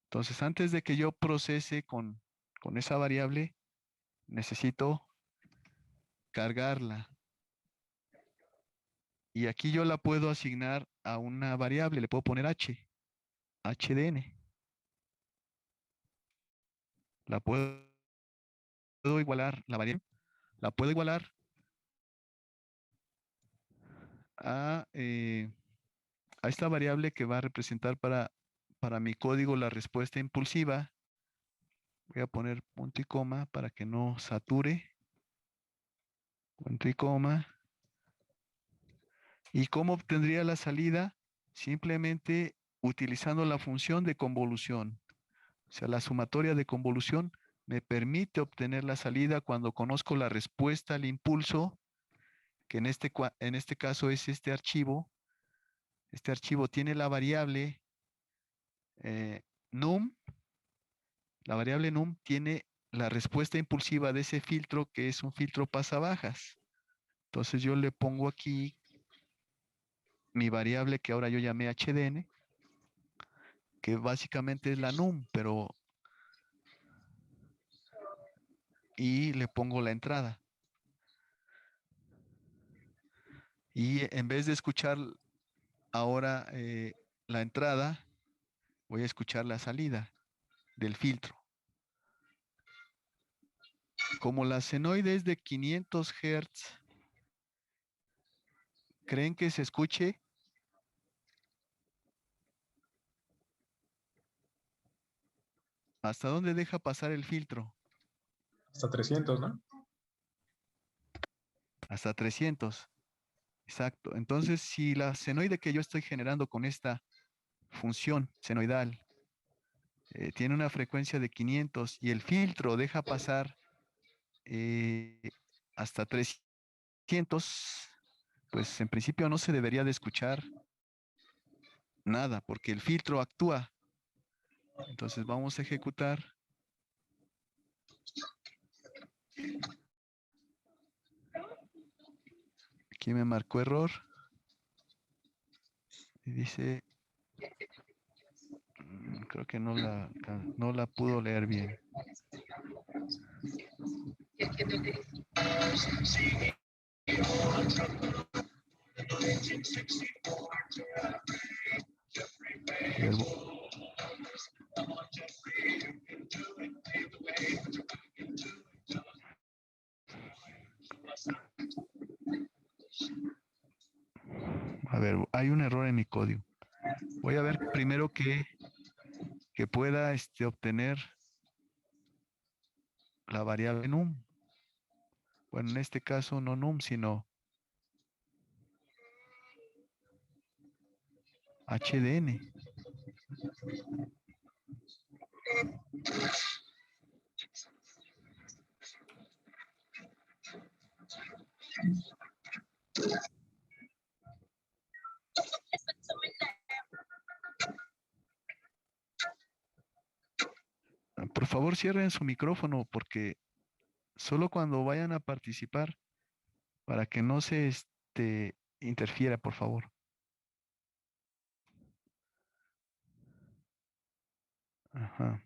Entonces, antes de que yo procese con esa variable, necesito cargarla. Y aquí yo la puedo asignar a una variable, le puedo poner hdn. La puedo igualar, la variable, la puedo igualar a esta variable que va a representar para mi código la respuesta impulsiva. Voy a poner punto y coma para que no sature. Punto y coma. ¿Y cómo obtendría la salida? Simplemente utilizando la función de convolución. O sea, la sumatoria de convolución me permite obtener la salida cuando conozco la respuesta al impulso, que en este caso es este archivo. Este archivo tiene la variable num. La variable num tiene la respuesta impulsiva de ese filtro, que es un filtro pasabajas. Entonces yo le pongo aquí mi variable que ahora yo llamé hdn, que básicamente es la num, y le pongo la entrada. Y en vez de escuchar ahora la entrada, voy a escuchar la salida del filtro. Como la senoide es de 500 Hz, ¿creen que se escuche? ¿Hasta dónde deja pasar el filtro? Hasta 300, ¿no? Hasta 300. Exacto. Entonces, si la senoide que yo estoy generando con esta función senoidal tiene una frecuencia de 500 y el filtro deja pasar hasta 300, pues en principio no se debería de escuchar nada porque el filtro actúa. Entonces vamos a ejecutar. Aquí me marcó error. Y dice, creo que no la pudo leer bien. A ver, hay un error en mi código. Voy a ver primero que pueda obtener la variable num. Bueno, en este caso no num, sino hdn. Por favor, cierren su micrófono porque solo cuando vayan a participar para que no se interfiera, por favor. Ajá.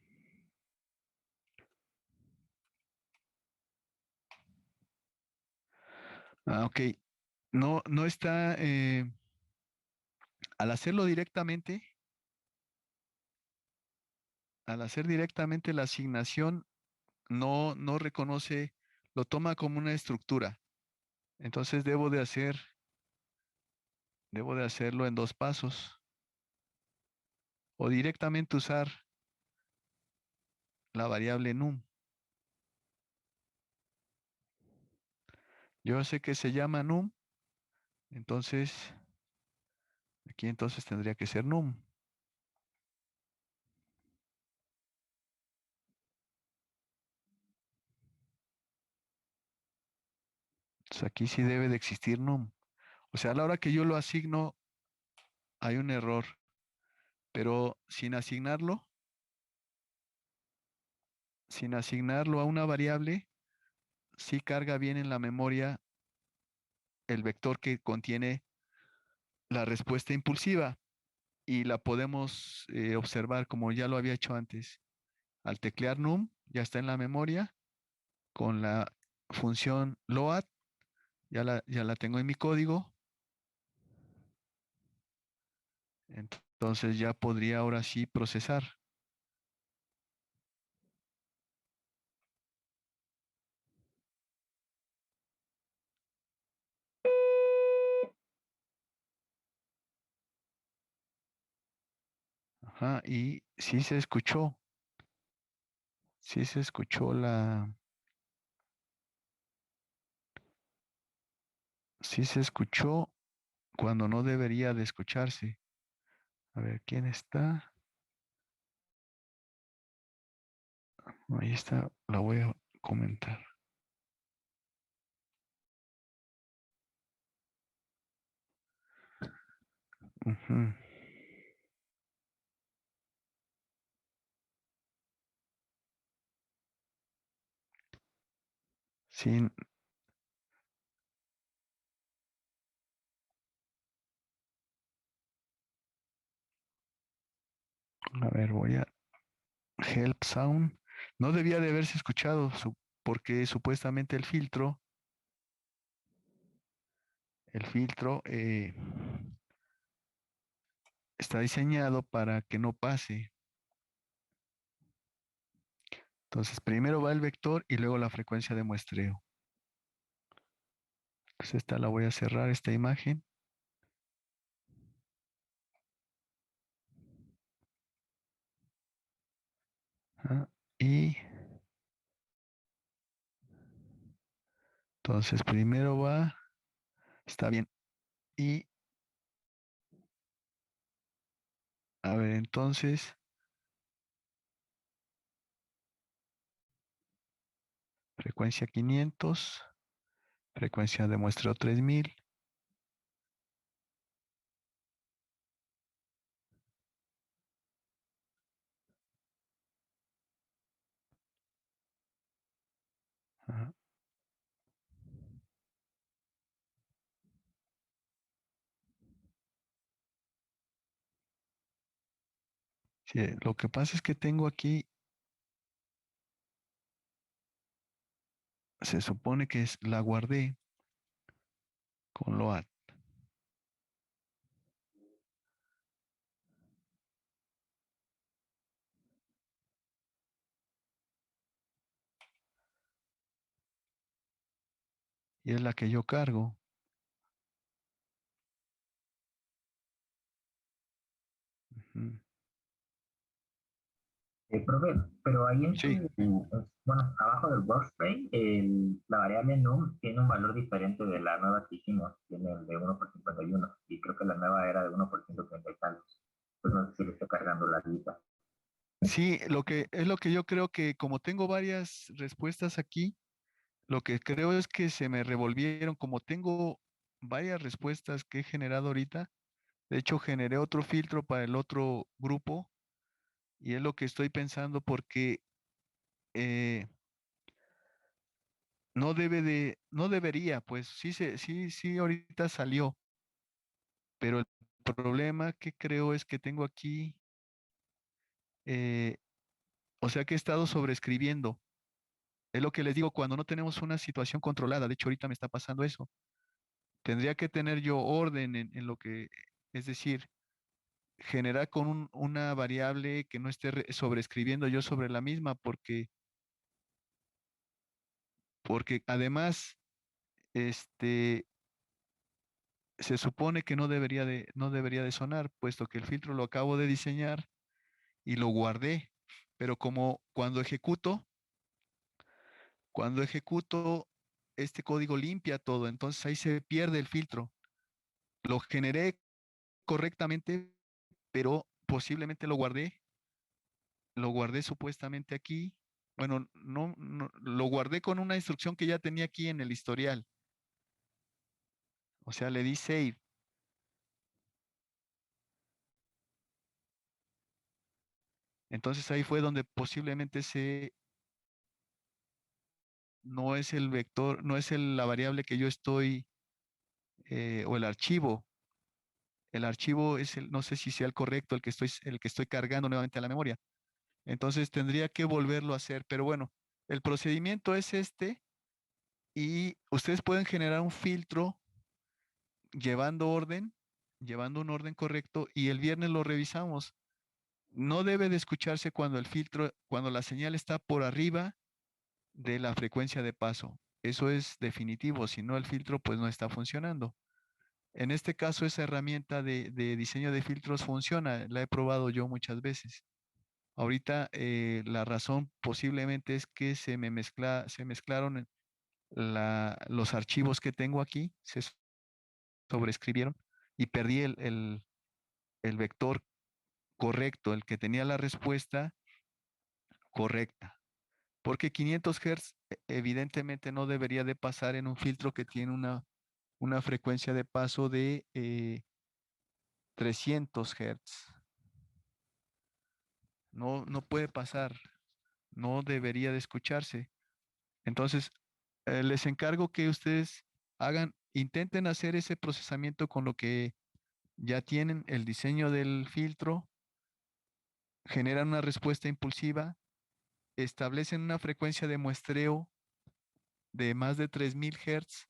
Ok. No, no está, al hacerlo directamente, al hacer directamente la asignación, no reconoce, lo toma como una estructura. Entonces debo de hacerlo en 2 pasos o directamente usar la variable num. Yo sé que se llama num, entonces aquí entonces tendría que ser num. Entonces aquí sí debe de existir num. O sea, a la hora que yo lo asigno, hay un error, pero sin asignarlo a una variable, sí carga bien en la memoria el vector que contiene la respuesta impulsiva y la podemos observar como ya lo había hecho antes. Al teclear num, ya está en la memoria con la función load, ya la tengo en mi código. Entonces ya podría ahora sí procesar. Ajá, y sí se escuchó sí se escuchó cuando no debería de escucharse. A ver, ¿quién está? Ahí está, la voy a comentar. Ujú. Sí, a ver, voy a help sound. No debía de haberse escuchado porque supuestamente el filtro está diseñado para que no pase. Entonces, primero va el vector y luego la frecuencia de muestreo. Pues esta la voy a cerrar, esta imagen. Ah, y entonces primero va, está bien. Y a ver, entonces, frecuencia 500, frecuencia de muestreo 3000. Ajá. Sí, lo que pasa es que tengo aquí, se supone que la guardé con load. Y es la que yo cargo. Ujú. Profe, pero ahí en Sí, bueno, abajo del workspace, la variable num tiene un valor diferente de la nueva que hicimos, tiene el de 1 por 51, y creo que la nueva era de 1 por 130 y tantos. Pues no sé si le estoy cargando la lista. sí, es lo que yo creo que como tengo varias respuestas aquí, lo que creo es que se me revolvieron, como tengo varias respuestas que he generado ahorita. De hecho, generé otro filtro para el otro grupo y es lo que estoy pensando porque eh, no debería, pues sí, ahorita salió, pero el problema que creo es que tengo aquí, eh, o sea que he estado sobreescribiendo. Es lo que les digo cuando no tenemos una situación controlada. De hecho, ahorita me está pasando eso. Tendría que tener yo orden en lo que, es decir, generar con una variable que no esté sobreescribiendo yo sobre la misma, porque además, este, se supone que no debería de sonar, puesto que el filtro lo acabo de diseñar y lo guardé. Pero como cuando ejecuto, este código limpia todo, entonces ahí se pierde el filtro. Lo generé correctamente, pero posiblemente lo guardé supuestamente aquí. Bueno, no, lo guardé con una instrucción que ya tenía aquí en el historial. O sea, le di save. Entonces ahí fue donde posiblemente no es el vector, no es la variable que yo estoy, o el archivo. El archivo es no sé si sea el correcto, el que estoy cargando nuevamente a la memoria. Entonces tendría que volverlo a hacer. Pero bueno, el procedimiento es este y ustedes pueden generar un filtro llevando orden, llevando un orden correcto y el viernes lo revisamos. No debe de escucharse cuando la señal está por arriba de la frecuencia de paso. Eso es definitivo, si no el filtro pues no está funcionando. En este caso esa herramienta de diseño de filtros funciona, la he probado yo muchas veces. Ahorita la razón posiblemente es que se mezclaron los archivos que tengo aquí, se sobreescribieron y perdí el vector correcto, el que tenía la respuesta correcta. Porque 500 Hz evidentemente no debería de pasar en un filtro que tiene una frecuencia de paso de 300 Hz. No puede pasar, no debería de escucharse. Entonces, les encargo que ustedes intenten hacer ese procesamiento con lo que ya tienen el diseño del filtro, generan una respuesta impulsiva, establecen una frecuencia de muestreo de más de 3000 Hz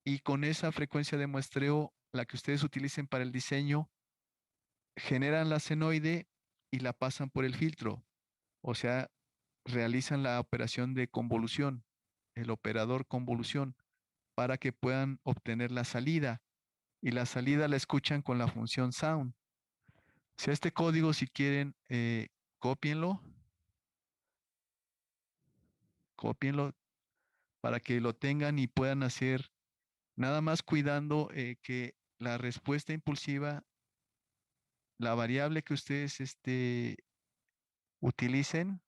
y con esa frecuencia de muestreo, la que ustedes utilicen para el diseño, generan la senoide y la pasan por el filtro. O sea, realizan la operación de convolución, el operador convolución, para que puedan obtener la salida. Y la salida la escuchan con la función sound. O sea, este código, si quieren, cópienlo, cópienlo para que lo tengan y puedan hacer nada más cuidando que la respuesta impulsiva, la variable que ustedes utilicen,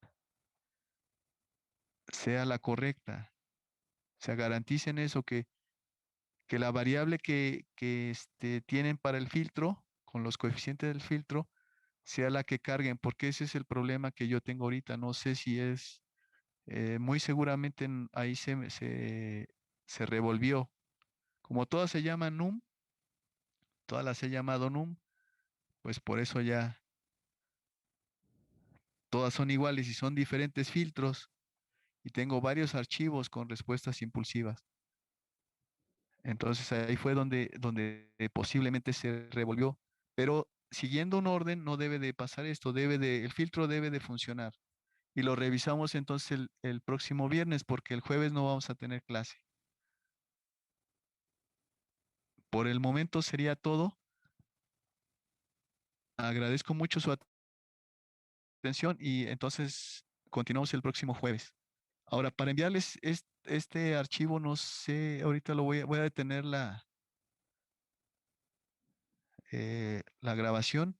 sea la correcta. O sea, garanticen eso, que la variable que tienen para el filtro, con los coeficientes del filtro, sea la que carguen, porque ese es el problema que yo tengo ahorita. No sé si es, muy seguramente ahí se revolvió. Como todas se llaman num, todas las he llamado num, pues por eso ya todas son iguales y son diferentes filtros y tengo varios archivos con respuestas impulsivas. Entonces ahí fue donde posiblemente se revolvió. Pero siguiendo un orden no debe de pasar esto, el filtro debe de funcionar. Y lo revisamos entonces el próximo viernes porque el jueves no vamos a tener clase. Por el momento sería todo. Agradezco mucho su atención y entonces continuamos el próximo jueves. Ahora, para enviarles este archivo, no sé, ahorita voy a detener la grabación,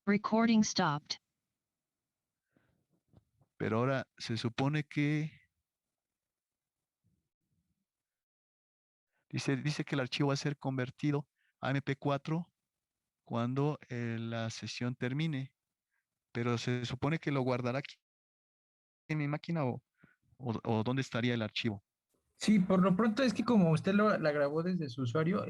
Recording stopped. pero ahora se supone que dice que el archivo va a ser convertido a MP4 cuando la sesión termine, pero se supone que lo guardará aquí en mi máquina o dónde estaría el archivo. Sí, por lo pronto es que como usted la grabó desde su usuario,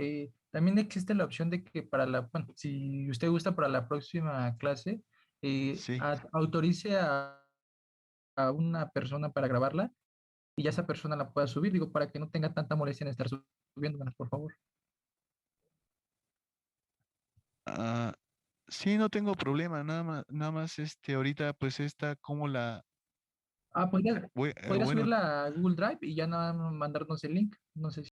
también existe la opción de que bueno, si usted gusta para la próxima clase, Sí. autorice a una persona para grabarla y ya esa persona la pueda subir, digo, para que no tenga tanta molestia en estar subiéndola, por favor. Ah, sí, no tengo problema, nada más ahorita pues esta como la Podría voy, podría bueno, subirla a Google Drive y ya nada más mandarnos el link. No sé